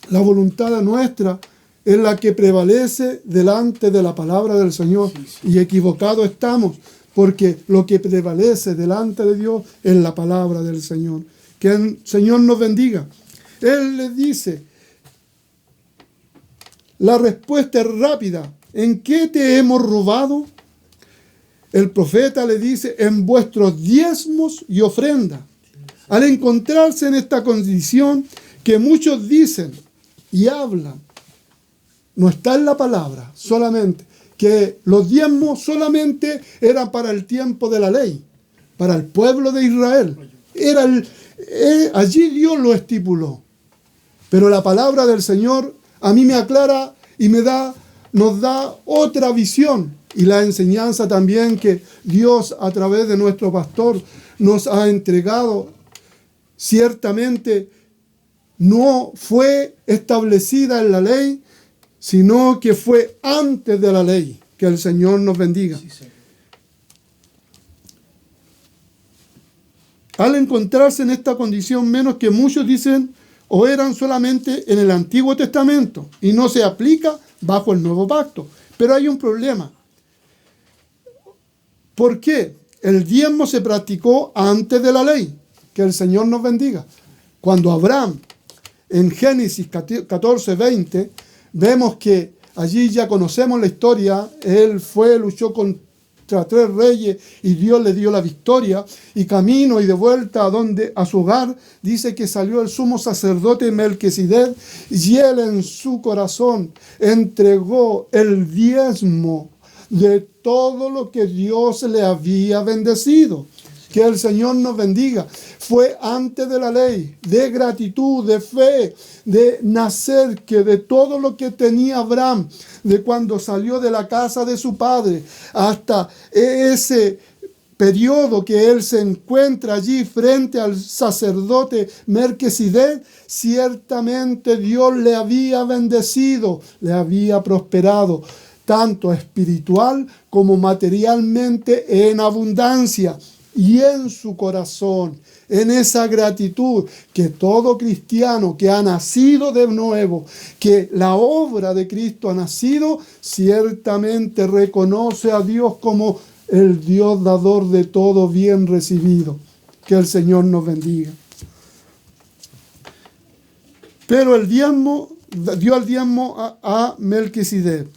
la voluntad nuestra es la que prevalece delante de la palabra del Señor. Y equivocados estamos, porque lo que prevalece delante de Dios es la palabra del Señor. Que el Señor nos bendiga. Él le dice, la respuesta es rápida. ¿En qué te hemos robado? El profeta le dice, en vuestros diezmos y ofrendas. Al encontrarse en esta condición que muchos dicen y hablan, no está en la palabra solamente, que los diezmos solamente eran para el tiempo de la ley, para el pueblo de Israel. Allí Dios lo estipuló. Pero la palabra del Señor a mí me aclara y nos da otra visión. Y la enseñanza también que Dios a través de nuestro pastor nos ha entregado, ciertamente no fue establecida en la ley, sino que fue antes de la ley. Que el Señor nos bendiga. Sí, Señor. Al encontrarse en esta condición, menos que muchos dicen o eran solamente en el Antiguo Testamento y no se aplica bajo el Nuevo Pacto. Pero hay un problema. ¿Por qué? El diezmo se practicó antes de la ley. Que el Señor nos bendiga. Cuando Abraham, en Génesis 14:20, vemos que allí ya conocemos la historia. Él luchó contra 3 reyes y Dios le dio la victoria. Y camino y de vuelta a su hogar, dice que salió el sumo sacerdote Melquisedec y él en su corazón entregó el diezmo de todo lo que Dios le había bendecido. Que el Señor nos bendiga. Fue antes de la ley, de gratitud, de fe, de nacer, que de todo lo que tenía Abraham, de cuando salió de la casa de su padre, hasta ese periodo que él se encuentra allí frente al sacerdote Melquisedec, ciertamente Dios le había bendecido, le había prosperado, tanto espiritual como materialmente en abundancia. Y en su corazón, en esa gratitud que todo cristiano que ha nacido de nuevo, que la obra de Cristo ha nacido, ciertamente reconoce a Dios como el Dios dador de todo bien recibido. Que el Señor nos bendiga. Pero el diezmo, dio el diezmo a Melquisedec.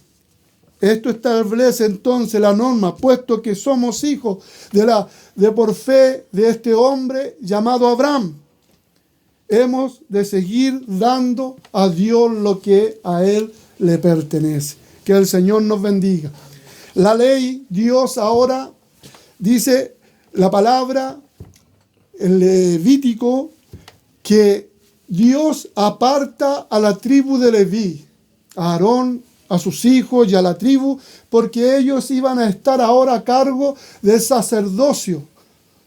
Esto establece entonces la norma, puesto que somos hijos de por fe de este hombre llamado Abraham. Hemos de seguir dando a Dios lo que a Él le pertenece. Que el Señor nos bendiga. La ley, Dios ahora dice la palabra, el Levítico, que Dios aparta a la tribu de Leví, a Aarón, a sus hijos y a la tribu, porque ellos iban a estar ahora a cargo del sacerdocio,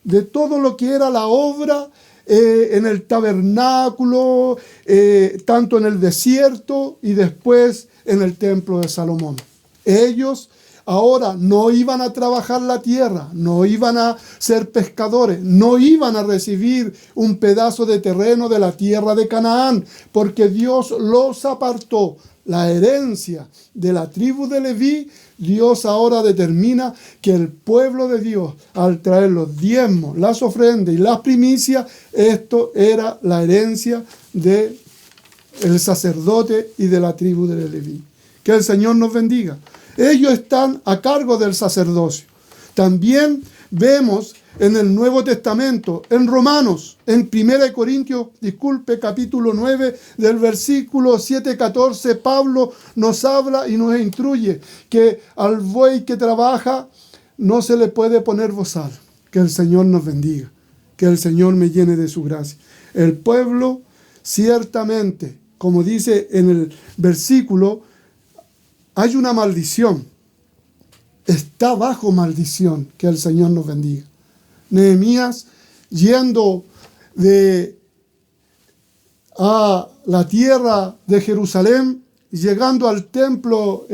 de todo lo que era la obra en el tabernáculo, tanto en el desierto y después en el templo de Salomón. Ellos ahora no iban a trabajar la tierra, no iban a ser pescadores, no iban a recibir un pedazo de terreno de la tierra de Canaán, porque Dios los apartó. La herencia de la tribu de Leví, Dios ahora determina que el pueblo de Dios, al traer los diezmos, las ofrendas y las primicias, esto era la herencia del sacerdote y de la tribu de Leví. Que el Señor nos bendiga. Ellos están a cargo del sacerdocio. También vemos en el Nuevo Testamento, en Romanos, en 1 Corintios, capítulo 9, del versículo 7-14, Pablo nos habla y nos instruye que al buey que trabaja no se le puede poner bozal. Que el Señor nos bendiga, que el Señor me llene de su gracia. El pueblo ciertamente como dice en el versículo, hay una maldición. Está bajo maldición. Que el Señor nos bendiga. Nehemías, yendo a la tierra de Jerusalén, llegando al templo,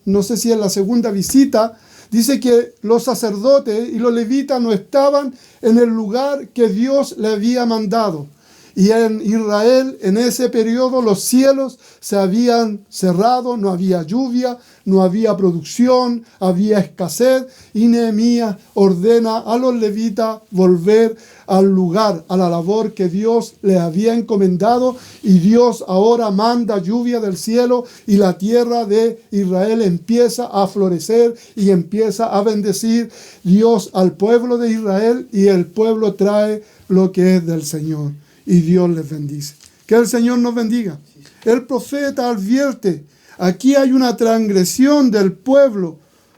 no sé si en la segunda visita, dice que los sacerdotes y los levitas no estaban en el lugar que Dios le había mandado. Y en Israel, en ese periodo, los cielos se habían cerrado, no había lluvia, no había producción, había escasez. Y Nehemías ordena a los levitas volver al lugar, a la labor que Dios les había encomendado. Y Dios ahora manda lluvia del cielo y la tierra de Israel empieza a florecer y empieza a bendecir Dios al pueblo de Israel, y el pueblo trae lo que es del Señor. Y Dios les bendice. Que el Señor nos bendiga. El profeta advierte, aquí hay una transgresión del pueblo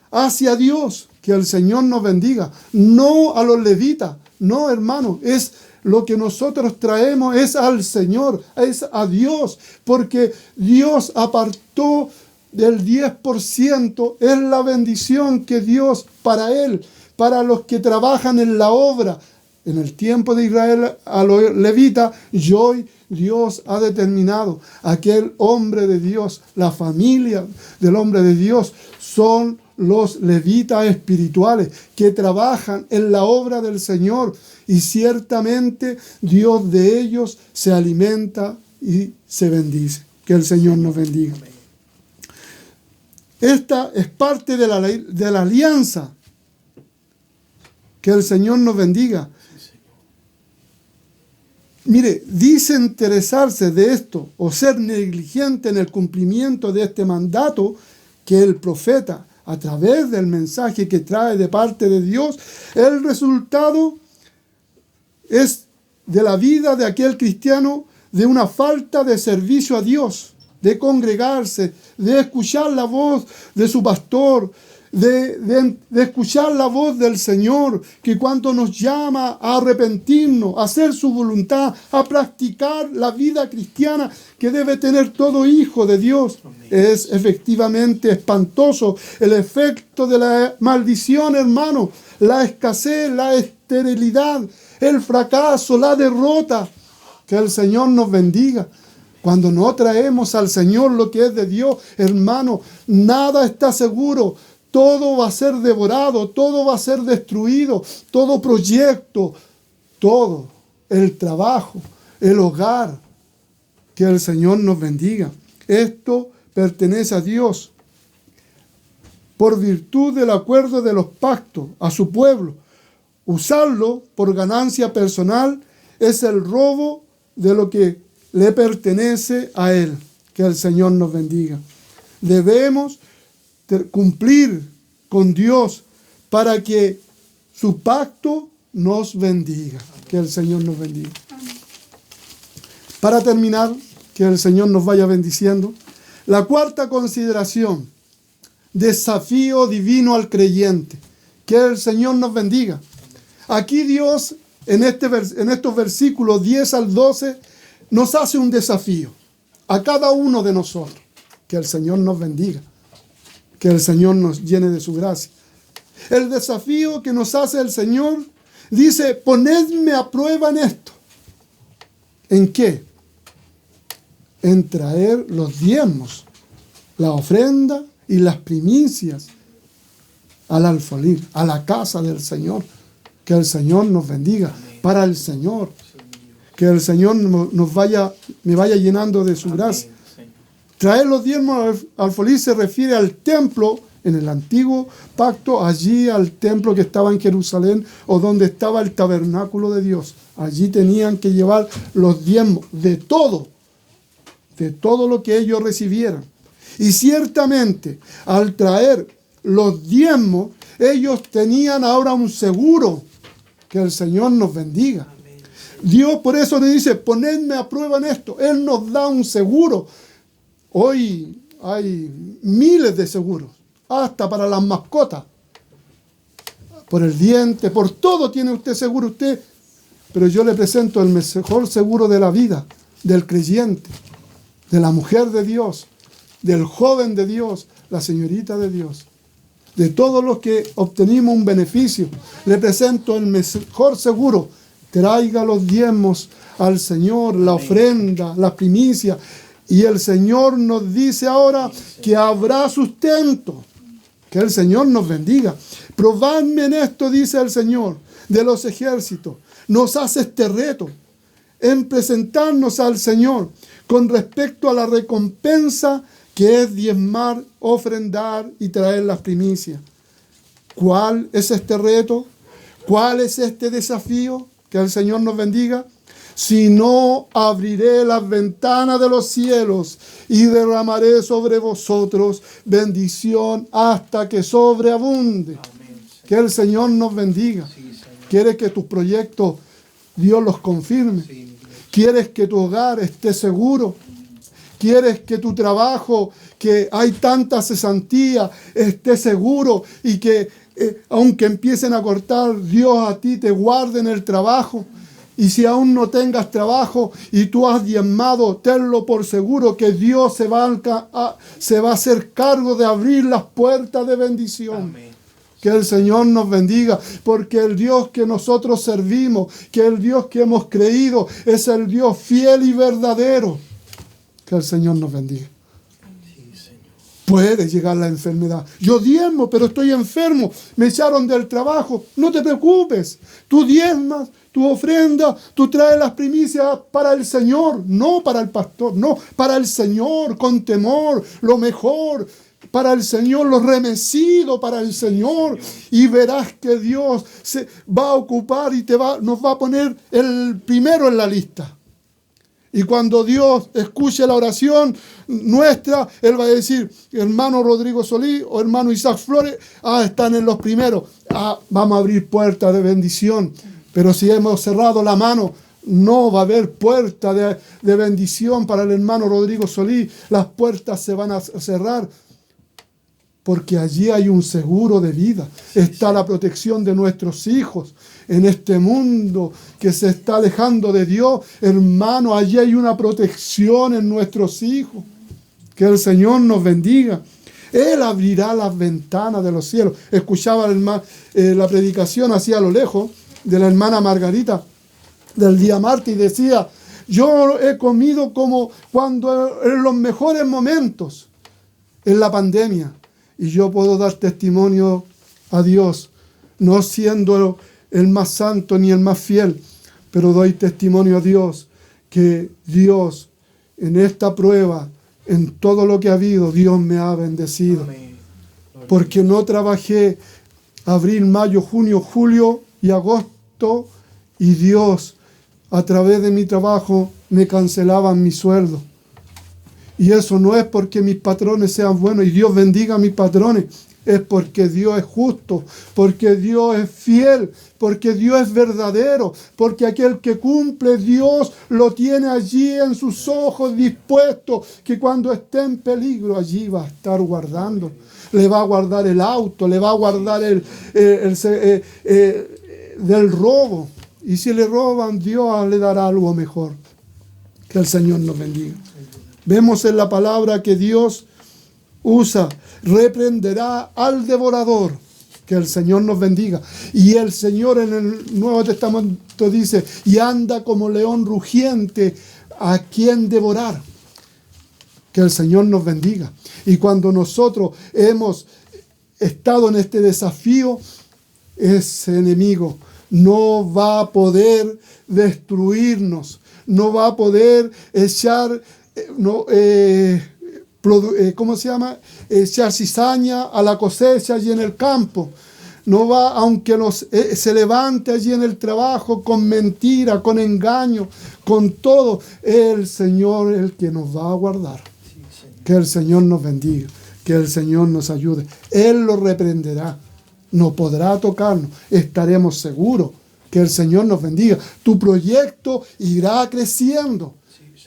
hacia Dios. Que el Señor nos bendiga. No a los levitas, no, hermano, es lo que nosotros traemos, es al Señor, es a Dios, porque Dios apartó del 10%, es la bendición que Dios para Él, para los que trabajan en la obra. En el tiempo de Israel a los levitas, y hoy Dios ha determinado aquel hombre de Dios, la familia del hombre de Dios, son los levitas espirituales que trabajan en la obra del Señor, y ciertamente Dios de ellos se alimenta y se bendice. Que el Señor nos bendiga. Esta es parte de la alianza. Que el Señor nos bendiga. Mire, desinteresarse de esto o ser negligente en el cumplimiento de este mandato que el profeta, a través del mensaje que trae de parte de Dios, el resultado es de la vida de aquel cristiano de una falta de servicio a Dios, de congregarse, de escuchar la voz de su pastor, de escuchar la voz del Señor, que cuando nos llama a arrepentirnos, a hacer su voluntad, a practicar la vida cristiana que debe tener todo hijo de Dios. Es efectivamente espantoso el efecto de la maldición, hermano, la escasez, la esterilidad, el fracaso, la derrota. Que el Señor nos bendiga. Cuando no traemos al Señor lo que es de Dios, hermano, nada está seguro. Todo va a ser devorado, todo va a ser destruido, todo proyecto, todo, el trabajo, el hogar. Que el Señor nos bendiga. Esto pertenece a Dios por virtud del acuerdo de los pactos a su pueblo. Usarlo por ganancia personal es el robo de lo que le pertenece a Él. Que el Señor nos bendiga. Debemos cumplir con Dios para que su pacto nos bendiga. Que el Señor nos bendiga. Para terminar, que el Señor nos vaya bendiciendo. La cuarta consideración, desafío divino al creyente. Que el Señor nos bendiga. Aquí Dios, en estos versículos 10 al 12, nos hace un desafío a cada uno de nosotros. Que el Señor nos bendiga. Que el Señor nos llene de su gracia. El desafío que nos hace el Señor dice, ponedme a prueba en esto. ¿En qué? En traer los diezmos, la ofrenda y las primicias al alfolí, a la casa del Señor. Que el Señor nos bendiga. Amén. Para el Señor. Que el Señor me vaya llenando de su gracia. Traer los diezmos al alfolí se refiere al templo en el antiguo pacto, allí al templo que estaba en Jerusalén o donde estaba el tabernáculo de Dios. Allí tenían que llevar los diezmos de todo lo que ellos recibieran. Y ciertamente, al traer los diezmos, ellos tenían ahora un seguro. Que el Señor nos bendiga. Dios por eso le dice, ponedme a prueba en esto. Él nos da un seguro. Hoy hay miles de seguros, hasta para las mascotas. Por el diente, por todo tiene usted seguro usted. Pero yo le presento el mejor seguro de la vida, del creyente. de la mujer de Dios, del joven de Dios, la señorita de Dios, de todos los que obtenimos un beneficio. Le presento el mejor seguro: traiga los diezmos al Señor, la ofrenda, la primicia. Y el Señor nos dice ahora que habrá sustento. Que el Señor nos bendiga. Probadme en esto, dice el Señor de los ejércitos. Nos hace este reto en presentarnos al Señor con respecto a la recompensa que es diezmar, ofrendar y traer las primicias. ¿Cuál es este reto? ¿Cuál es este desafío? Que el Señor nos bendiga. Si no, abriré las ventanas de los cielos y derramaré sobre vosotros bendición hasta que sobreabunde. Que el Señor nos bendiga. ¿Quieres que tus proyectos Dios los confirme? ¿Quieres que tu hogar esté seguro? ¿Quieres que tu trabajo, que hay tanta cesantía, esté seguro y que aunque empiecen a cortar, Dios a ti te guarde en el trabajo? Y si aún no tengas trabajo y tú has diezmado, tenlo por seguro que Dios se va a hacer cargo de abrir las puertas de bendición. Amén. Que el Señor nos bendiga, porque el Dios que nosotros servimos, que el Dios que hemos creído, es el Dios fiel y verdadero. Que el Señor nos bendiga. Puede llegar la enfermedad. Yo diezmo, pero estoy enfermo. Me echaron del trabajo. No te preocupes. Tú diezmas, tu ofrenda, tú traes las primicias para el Señor, no para el pastor, no, para el Señor, con temor, lo mejor. Para el Señor, lo remecido para el Señor, y verás que Dios se va a ocupar y nos va a poner el primero en la lista. Y cuando Dios escuche la oración nuestra, Él va a decir: hermano Rodrigo Solís o hermano Isaac Flores, están en los primeros. Vamos a abrir puertas de bendición. Pero si hemos cerrado la mano, no va a haber puerta de bendición para el hermano Rodrigo Solís. Las puertas se van a cerrar. Porque allí hay un seguro de vida. Está la protección de nuestros hijos. En este mundo que se está alejando de Dios, hermano, allí hay una protección en nuestros hijos. Que el Señor nos bendiga. Él abrirá las ventanas de los cielos. Escuchaba la predicación así a lo lejos de la hermana Margarita del día martes y decía: yo he comido como cuando en los mejores momentos, en la pandemia. Y yo puedo dar testimonio a Dios, no siendo el más santo ni el más fiel, pero doy testimonio a Dios que Dios en esta prueba, en todo lo que ha habido, Dios me ha bendecido. Amén. Porque no trabajé abril, mayo, junio, julio y agosto, y Dios a través de mi trabajo me cancelaban mi sueldo. Y eso no es porque mis patrones sean buenos, y Dios bendiga a mis patrones. Es porque Dios es justo, porque Dios es fiel, porque Dios es verdadero, porque aquel que cumple, Dios lo tiene allí en sus ojos dispuesto, que cuando esté en peligro allí va a estar guardando. Le va a guardar el auto, le va a guardar del robo. Y si le roban, Dios le dará algo mejor. Que el Señor nos bendiga. Vemos en la palabra que Dios usa: reprenderá al devorador. Que el Señor nos bendiga. Y el Señor en el Nuevo Testamento dice: y anda como león rugiente, a quien devorar. Que el Señor nos bendiga. Y cuando nosotros hemos estado en este desafío, ese enemigo no va a poder destruirnos, no va a poder echar echar cizaña a la cosecha allí en el campo. No va, aunque se levante allí en el trabajo con mentira, con engaño, con todo, el Señor es el que nos va a guardar. Que el Señor nos bendiga, que el Señor nos ayude. Él lo reprenderá, no podrá tocarnos, estaremos seguros. Que el Señor nos bendiga. Tu proyecto irá creciendo.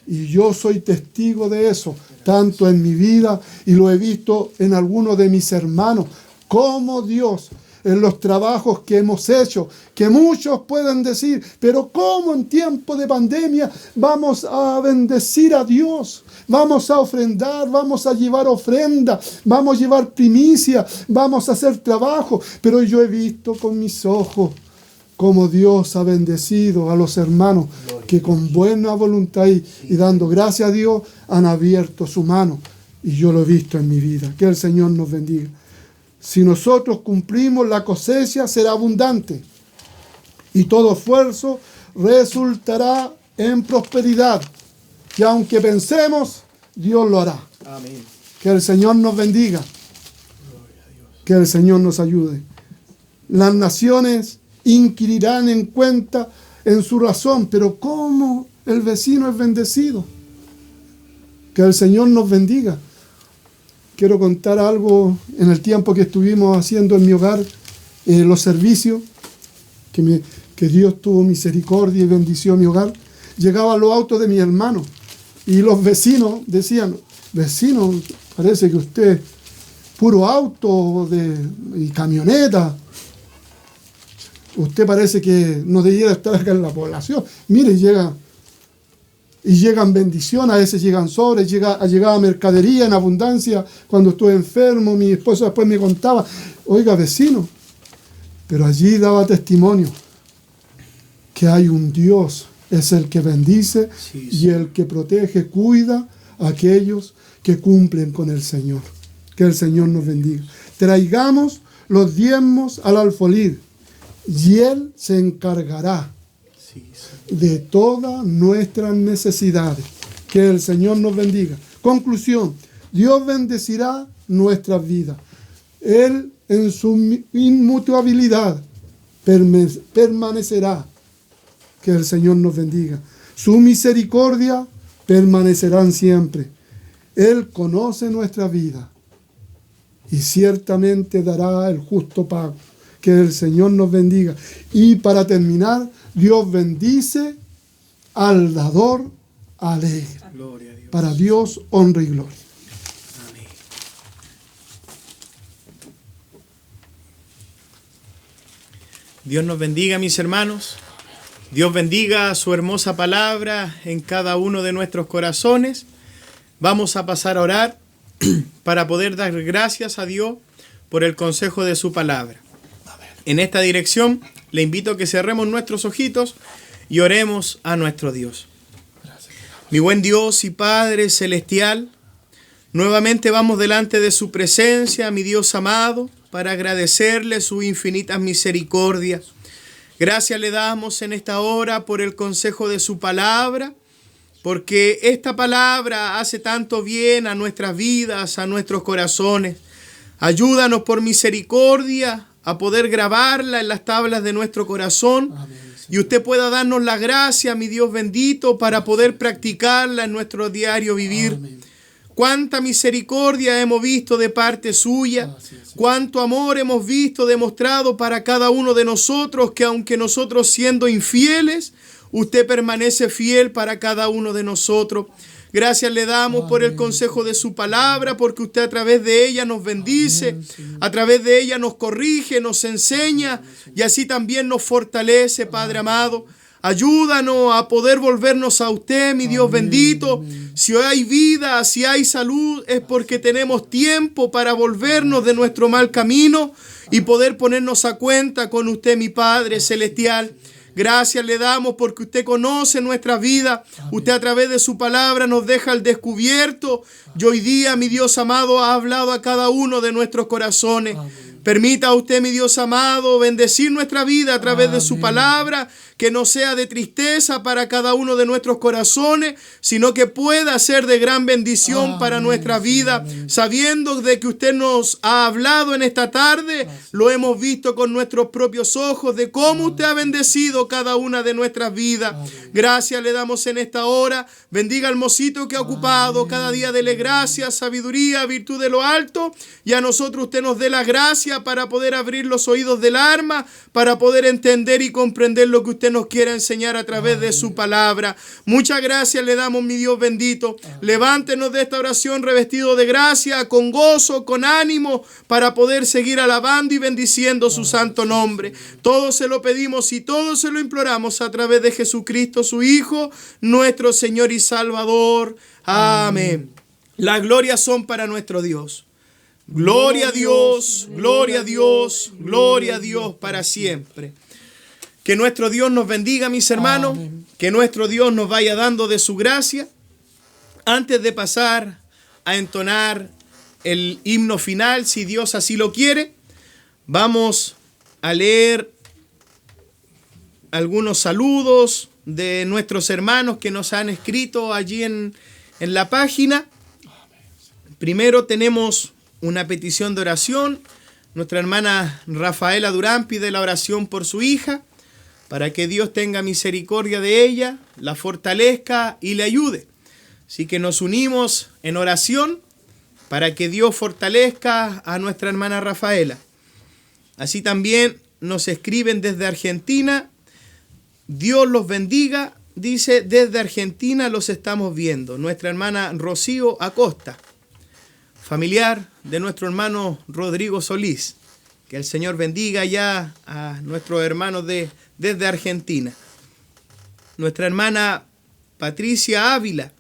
Y yo soy testigo de eso, tanto en mi vida, y lo he visto en algunos de mis hermanos, cómo Dios en los trabajos que hemos hecho, que muchos pueden decir, pero ¿cómo en tiempo de pandemia vamos a bendecir a Dios? Vamos a ofrendar, vamos a llevar ofrenda, vamos a llevar primicia, vamos a hacer trabajo. Pero yo he visto con mis ojos cómo Dios ha bendecido a los hermanos que con buena voluntad y dando gracias a Dios han abierto su mano. Y yo lo he visto en mi vida. Que el Señor nos bendiga. Si nosotros cumplimos, la cosecha será abundante y todo esfuerzo resultará en prosperidad. Y aunque pensemos, Dios lo hará. Amén. Que el Señor nos bendiga. Que el Señor nos ayude. Las naciones inquirirán en cuenta en su razón, pero ¿cómo el vecino es bendecido? Que el Señor nos bendiga. Quiero contar algo en el tiempo que estuvimos haciendo en mi hogar, los servicios, que Dios tuvo misericordia y bendició mi hogar. Llegaban los autos de mi hermano y los vecinos decían, vecino, parece que usted puro auto y camioneta. Usted parece que no debiera estar acá en la población. Mire, llegan bendiciones, a veces llegan sobres, llegaba mercadería en abundancia. Cuando estuve enfermo, mi esposo después me contaba, oiga, vecino, pero allí daba testimonio que hay un Dios, es el que bendice y el que protege, cuida a aquellos que cumplen con el Señor. Que el Señor nos bendiga. Traigamos los diezmos al alfolí y Él se encargará de todas nuestras necesidades. Que el Señor nos bendiga. Conclusión, Dios bendecirá nuestras vidas. Él en su inmutabilidad permanecerá. Que el Señor nos bendiga. Su misericordia permanecerán siempre. Él conoce nuestra vida y ciertamente dará el justo pago. Que el Señor nos bendiga. Y para terminar, Dios bendice al dador alegre. Gloria a Dios. Para Dios, honra y gloria. Amén. Dios nos bendiga, mis hermanos. Dios bendiga su hermosa palabra en cada uno de nuestros corazones. Vamos a pasar a orar para poder dar gracias a Dios por el consejo de su palabra. En esta dirección, le invito a que cerremos nuestros ojitos y oremos a nuestro Dios. Mi buen Dios y Padre celestial, nuevamente vamos delante de su presencia, mi Dios amado, para agradecerle su infinitas misericordias. Gracias le damos en esta hora por el consejo de su palabra, porque esta palabra hace tanto bien a nuestras vidas, a nuestros corazones. Ayúdanos por misericordia a poder grabarla en las tablas de nuestro corazón. Amén, y usted pueda darnos la gracia, mi Dios bendito, para poder practicarla en nuestro diario vivir. Amén. Cuánta misericordia hemos visto de parte suya, cuánto amor hemos visto demostrado para cada uno de nosotros, que aunque nosotros siendo infieles, usted permanece fiel para cada uno de nosotros. Gracias le damos por el consejo de su palabra, porque usted a través de ella nos bendice, a través de ella nos corrige, nos enseña y así también nos fortalece, Padre amado. Ayúdanos a poder volvernos a usted, mi Dios bendito. Si hay vida, si hay salud, es porque tenemos tiempo para volvernos de nuestro mal camino y poder ponernos a cuenta con usted, mi Padre celestial. Gracias le damos porque usted conoce nuestra vida. Usted a través de su palabra nos deja al descubierto. Y hoy día, mi Dios amado, ha hablado a cada uno de nuestros corazones. Permita usted, mi Dios amado, bendecir nuestra vida a través de su palabra, que no sea de tristeza para cada uno de nuestros corazones, sino que pueda ser de gran bendición para nuestra vida, sabiendo de que usted nos ha hablado en esta tarde, lo hemos visto con nuestros propios ojos, de cómo usted ha bendecido cada una de nuestras vidas. Gracias le damos en esta hora. Bendiga al mocito que ha ocupado cada día, dele gracias, sabiduría, virtud de lo alto, y a nosotros usted nos dé la gracia para poder abrir los oídos del alma, para poder entender y comprender lo que usted nos quiera enseñar a través de su palabra. Muchas gracias le damos, mi Dios bendito. Levántenos de esta oración revestido de gracia, con gozo, con ánimo, para poder seguir alabando y bendiciendo su santo nombre. Todo se lo pedimos y todo se lo imploramos a través de Jesucristo, su Hijo, nuestro Señor y Salvador. Amén. Las glorias son para nuestro Dios. Gloria a Dios, gloria a Dios, gloria a Dios para siempre. Que nuestro Dios nos bendiga, mis hermanos. Amén. Que nuestro Dios nos vaya dando de su gracia. Antes de pasar a entonar el himno final, si Dios así lo quiere, vamos a leer algunos saludos de nuestros hermanos que nos han escrito allí en la página. Primero tenemos una petición de oración. Nuestra hermana Rafaela Durán pide la oración por su hija, para que Dios tenga misericordia de ella, la fortalezca y le ayude. Así que nos unimos en oración para que Dios fortalezca a nuestra hermana Rafaela. Así también nos escriben desde Argentina. Dios los bendiga. Dice, desde Argentina los estamos viendo. Nuestra hermana Rocío Acosta, familiar de nuestro hermano Rodrigo Solís. Que el Señor bendiga ya a nuestros hermanos desde Argentina. Nuestra hermana Patricia Ávila,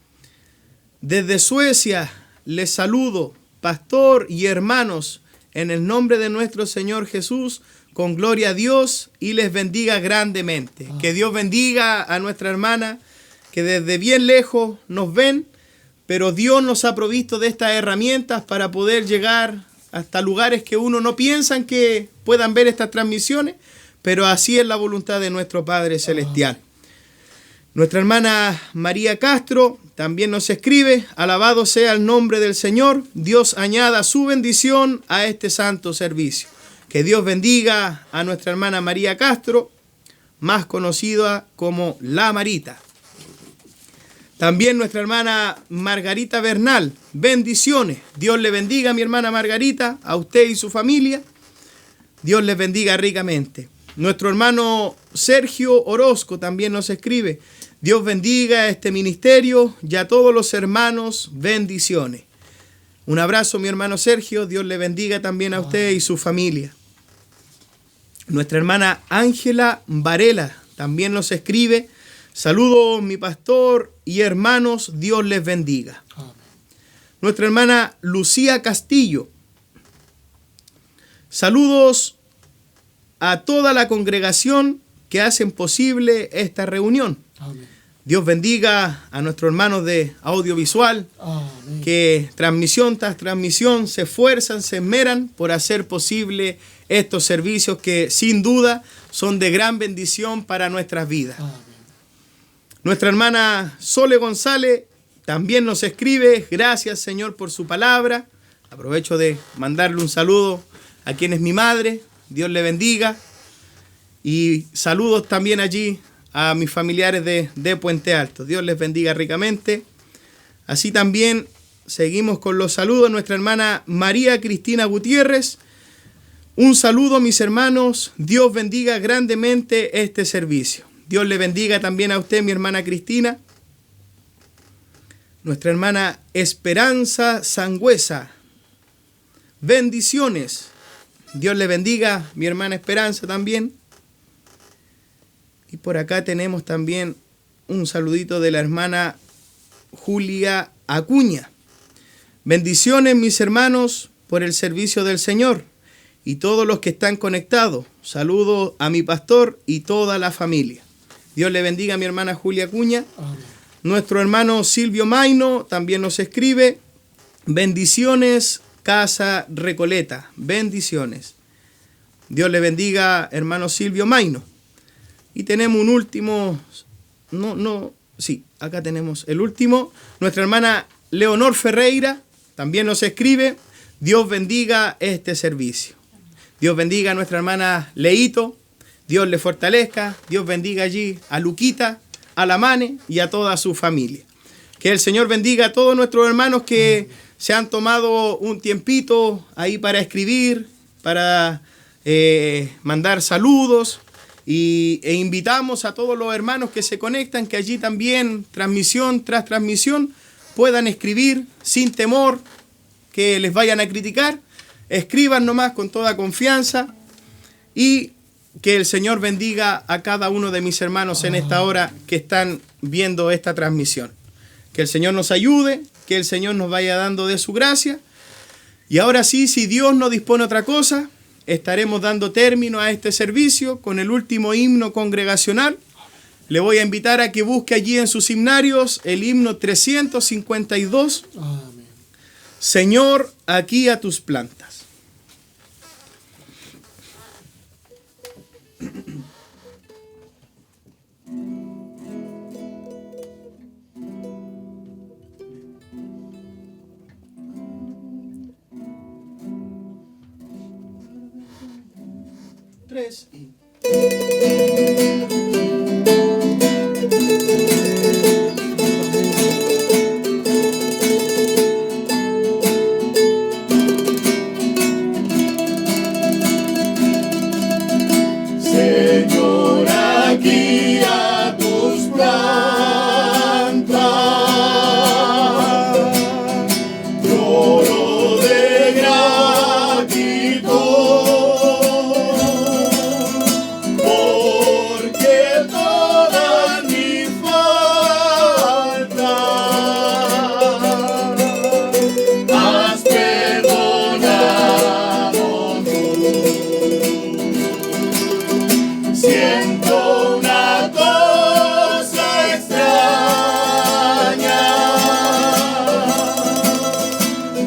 desde Suecia, les saludo, pastor y hermanos, en el nombre de nuestro Señor Jesús, con gloria a Dios, y les bendiga grandemente. Que Dios bendiga a nuestra hermana, que desde bien lejos nos ven, pero Dios nos ha provisto de estas herramientas para poder llegar hasta lugares que uno no piensa que puedan ver estas transmisiones, pero así es la voluntad de nuestro Padre Celestial. Nuestra hermana María Castro también nos escribe, alabado sea el nombre del Señor, Dios añada su bendición a este santo servicio. Que Dios bendiga a nuestra hermana María Castro, más conocida como La Marita. También nuestra hermana Margarita Bernal, bendiciones. Dios le bendiga a mi hermana Margarita, a usted y su familia. Dios les bendiga ricamente. Nuestro hermano Sergio Orozco también nos escribe, Dios bendiga a este ministerio y a todos los hermanos, bendiciones. Un abrazo, mi hermano Sergio, Dios le bendiga también a usted y su familia. Nuestra hermana Ángela Varela también nos escribe, saludos mi pastor y hermanos, Dios les bendiga. Amén. Nuestra hermana Lucía Castillo, saludos a toda la congregación que hacen posible esta reunión. Amén. Dios bendiga a nuestros hermanos de audiovisual. Amén. Que transmisión tras transmisión se esfuerzan, se esmeran por hacer posible estos servicios que sin duda son de gran bendición para nuestras vidas. Amén. Nuestra hermana Sole González también nos escribe, gracias Señor por su palabra. Aprovecho de mandarle un saludo a quien es mi madre, Dios le bendiga. Y saludos también allí a mis familiares de Puente Alto. Dios les bendiga ricamente. Así también seguimos con los saludos. Nuestra hermana María Cristina Gutiérrez. Un saludo, mis hermanos. Dios bendiga grandemente este servicio. Dios le bendiga también a usted, mi hermana Cristina. Nuestra hermana Esperanza Sangüesa. Bendiciones. Dios le bendiga, mi hermana Esperanza también. Y por acá tenemos también un saludito de la hermana Julia Acuña. Bendiciones, mis hermanos, por el servicio del Señor y todos los que están conectados. Saludo a mi pastor y toda la familia. Dios le bendiga a mi hermana Julia Acuña. Amén. Nuestro hermano Silvio Maino también nos escribe. Bendiciones, Casa Recoleta. Bendiciones. Dios le bendiga, hermano Silvio Maino. Y tenemos un último, acá tenemos el último. Nuestra hermana Leonor Ferreira también nos escribe, Dios bendiga este servicio. Dios bendiga a nuestra hermana Leito, Dios le fortalezca, Dios bendiga allí a Luquita, a la Mane y a toda su familia. Que el Señor bendiga a todos nuestros hermanos que se han tomado un tiempito ahí para escribir, para mandar saludos. e invitamos a todos los hermanos que se conectan, que allí también, transmisión tras transmisión, puedan escribir sin temor que les vayan a criticar. Escriban nomás con toda confianza, y que el Señor bendiga a cada uno de mis hermanos en esta hora que están viendo esta transmisión. Que el Señor nos ayude, que el Señor nos vaya dando de su gracia. Y ahora sí, si Dios no dispone otra cosa, estaremos dando término a este servicio con el último himno congregacional. Le voy a invitar a que busque allí en sus himnarios el himno 352. Amén. Señor, aquí a tus plantas. Tres y... Señor, aquí a tus plantas, lloro de gratitud, porque todas mis faltas has perdonado tú. Siento una cosa extraña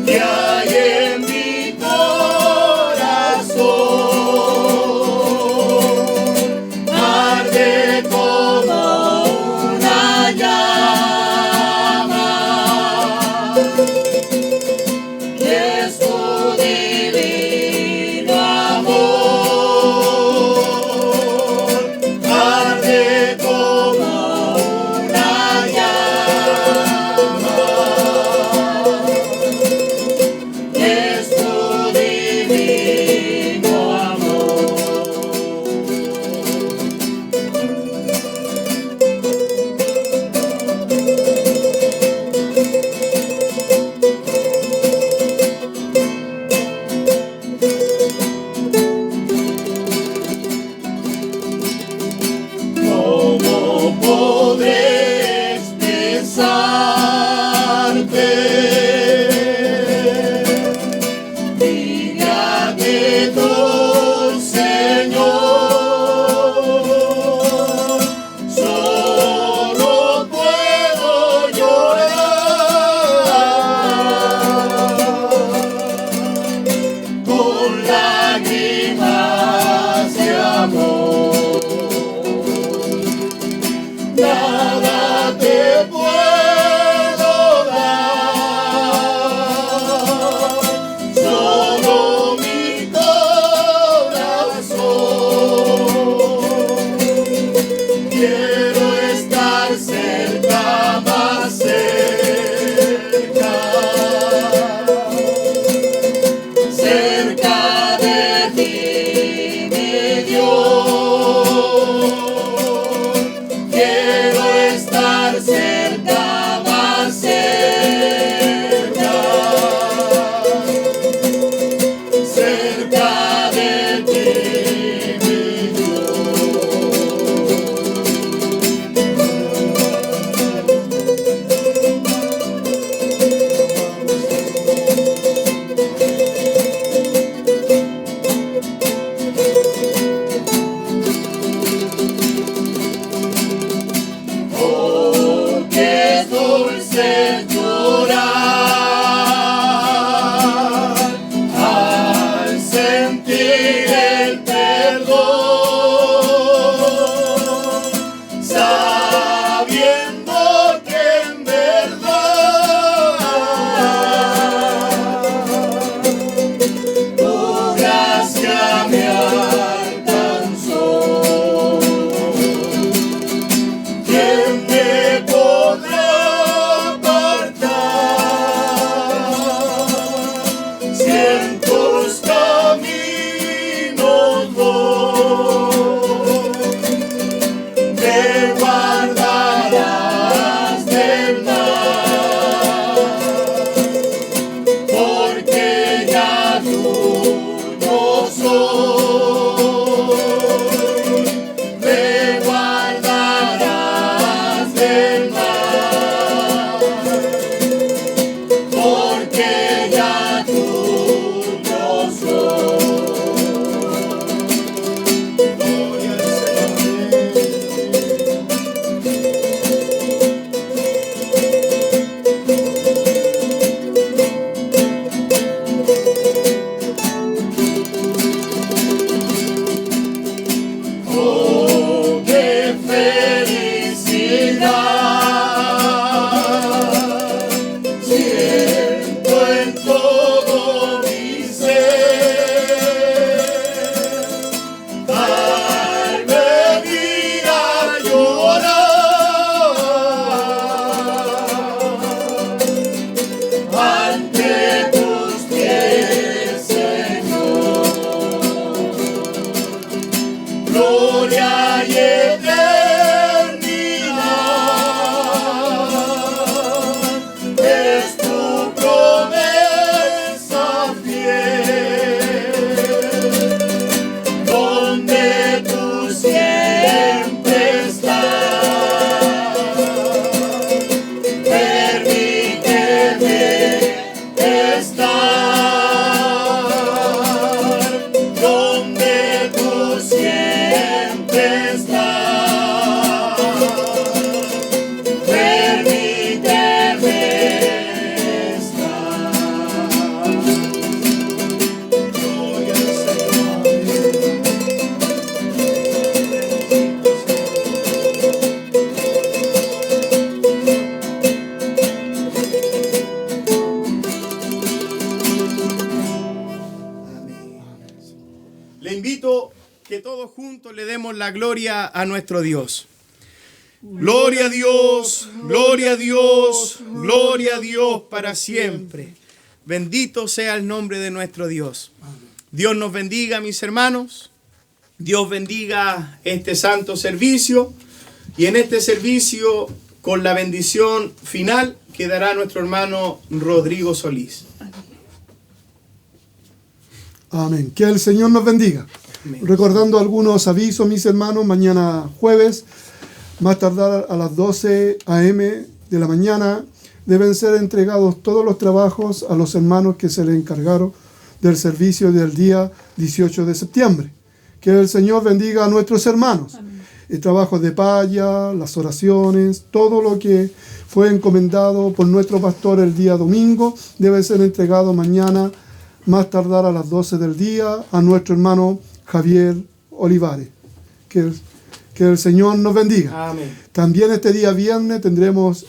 que hay en mi corazón, arde como una llama, y es tu divino amor. Arde como una llama, y es tu divino amor. ¿Cómo podré expresarte mi gratitud, Señor? Solo puedo llorar con lágrimas de amor. Nada te puedo dar, solo mi corazón. Quiero estar cerca, más cerca, cerca de Le invito que todos juntos le demos la gloria a nuestro Dios. Gloria a Dios, gloria a Dios, gloria a Dios para siempre. Bendito sea el nombre de nuestro Dios. Dios nos bendiga, mis hermanos. Dios bendiga este santo servicio. Y en este servicio, con la bendición final, quedará nuestro hermano Rodrigo Solís. Amén. Que el Señor nos bendiga. Amén. Recordando algunos avisos, mis hermanos, mañana jueves, más tardar a las 12 a.m. de la mañana, deben ser entregados todos los trabajos a los hermanos que se les encargaron del servicio del día 18 de septiembre. Que el Señor bendiga a nuestros hermanos. Amén. El trabajo de paya, las oraciones, todo lo que fue encomendado por nuestro pastor el día domingo, debe ser entregado mañana, más tardar a las 12 del día, a nuestro hermano Javier Olivares. Que el Señor nos bendiga. Amén. También este día viernes tendremos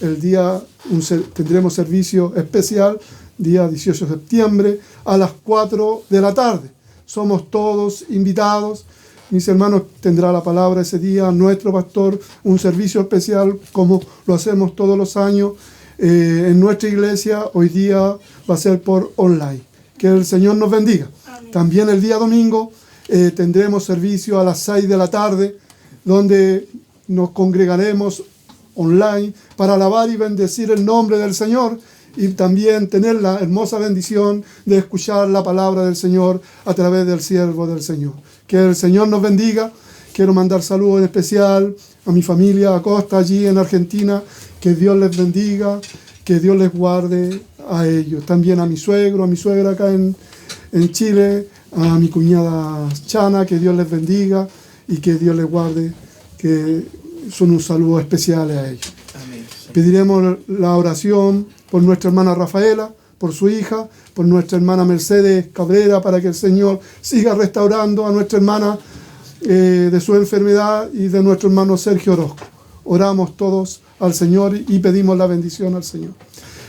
servicio especial, día 18 de septiembre, a las 4 de la tarde. Somos todos invitados. Mis hermanos, tendrá la palabra ese día nuestro pastor, un servicio especial como lo hacemos todos los años en nuestra iglesia. Hoy día va a ser por online. Que el Señor nos bendiga. Amén. También el día domingo tendremos servicio a las 6 de la tarde, donde nos congregaremos online para alabar y bendecir el nombre del Señor y también tener la hermosa bendición de escuchar la palabra del Señor a través del siervo del Señor. Que el Señor nos bendiga. Quiero mandar saludos en especial a mi familia Acosta allí en Argentina. Que Dios les bendiga, que Dios les guarde a ellos. También a mi suegro, a mi suegra acá en Chile, a mi cuñada Chana, que Dios les bendiga y que Dios les guarde, que son un saludo especial a ellos. Amén. Pediremos la oración por nuestra hermana Rafaela, por su hija, por nuestra hermana Mercedes Cabrera, para que el Señor siga restaurando a nuestra hermana de su enfermedad y de nuestro hermano Sergio Orozco. Oramos todos al Señor y pedimos la bendición al Señor.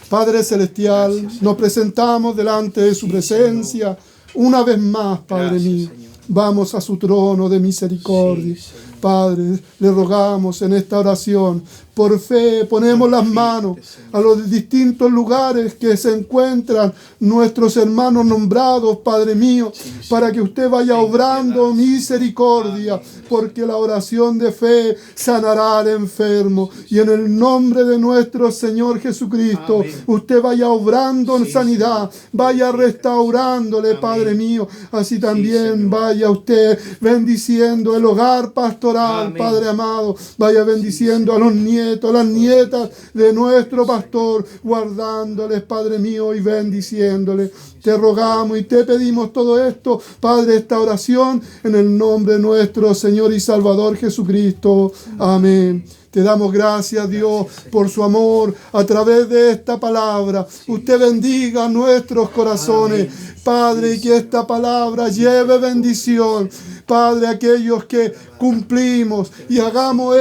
Padre Celestial, gracias, nos presentamos delante de su presencia, Señor, una vez más, Padre gracias, mío. Señor. Vamos a su trono de misericordia. Sí, Padre, le rogamos en esta oración, por fe, ponemos las manos a los distintos lugares que se encuentran nuestros hermanos nombrados, Padre mío, para que usted vaya obrando misericordia, porque la oración de fe sanará al enfermo. Y en el nombre de nuestro Señor Jesucristo, usted vaya obrando en sanidad, vaya restaurándole, Padre mío. Así también vaya usted bendiciendo el hogar pastoral, Padre amado, vaya bendiciendo a los nietos, las nietas de nuestro pastor, guardándoles, Padre mío, y bendiciéndoles. Te rogamos y te pedimos todo esto, Padre, esta oración en el nombre de nuestro Señor y Salvador Jesucristo. Amén. Te damos gracias, Dios, por su amor a través de esta palabra. Usted bendiga nuestros corazones, Padre, y que esta palabra lleve bendición. Padre, aquellos que cumplimos y hagamos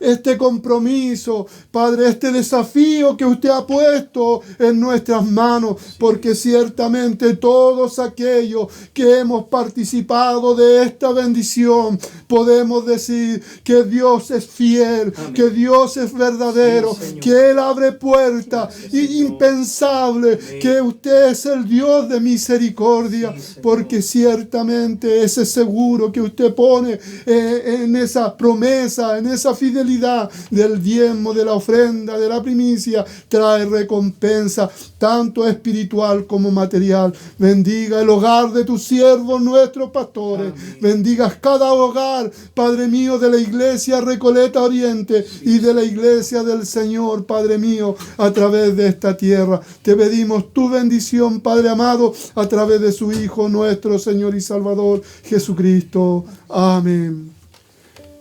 este compromiso, Padre, este desafío que usted ha puesto en nuestras manos, porque ciertamente todos aquellos que hemos participado de esta bendición, podemos decir que Dios es fiel, amén, que Dios es verdadero, sí, que Él abre puertas impensables, que usted es el Dios de misericordia, sí, porque ciertamente ese seguro que usted pone en esa promesa, en esa fidelidad del diezmo, de la ofrenda, de la primicia, trae recompensa, tanto espiritual como material. Bendiga el hogar de tus siervos, nuestros pastores. Amén. Bendigas cada hogar, Padre mío, de la iglesia Recoleta Oriente y de la iglesia del Señor, Padre mío, a través de esta tierra. Te pedimos tu bendición, Padre amado, a través de su Hijo, nuestro Señor y Salvador, Jesucristo. Amén.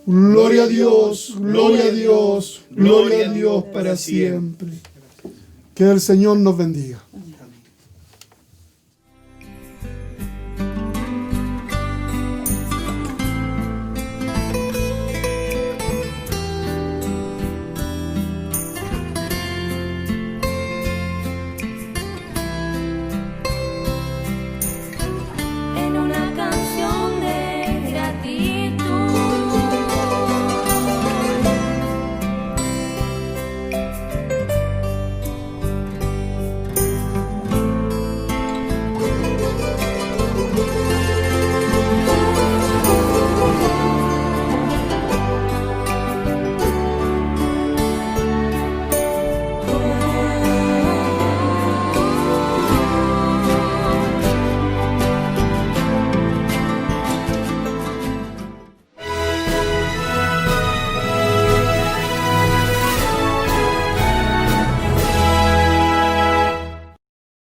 Gloria a Dios, gloria a Dios, gloria a Dios para siempre. Que el Señor nos bendiga.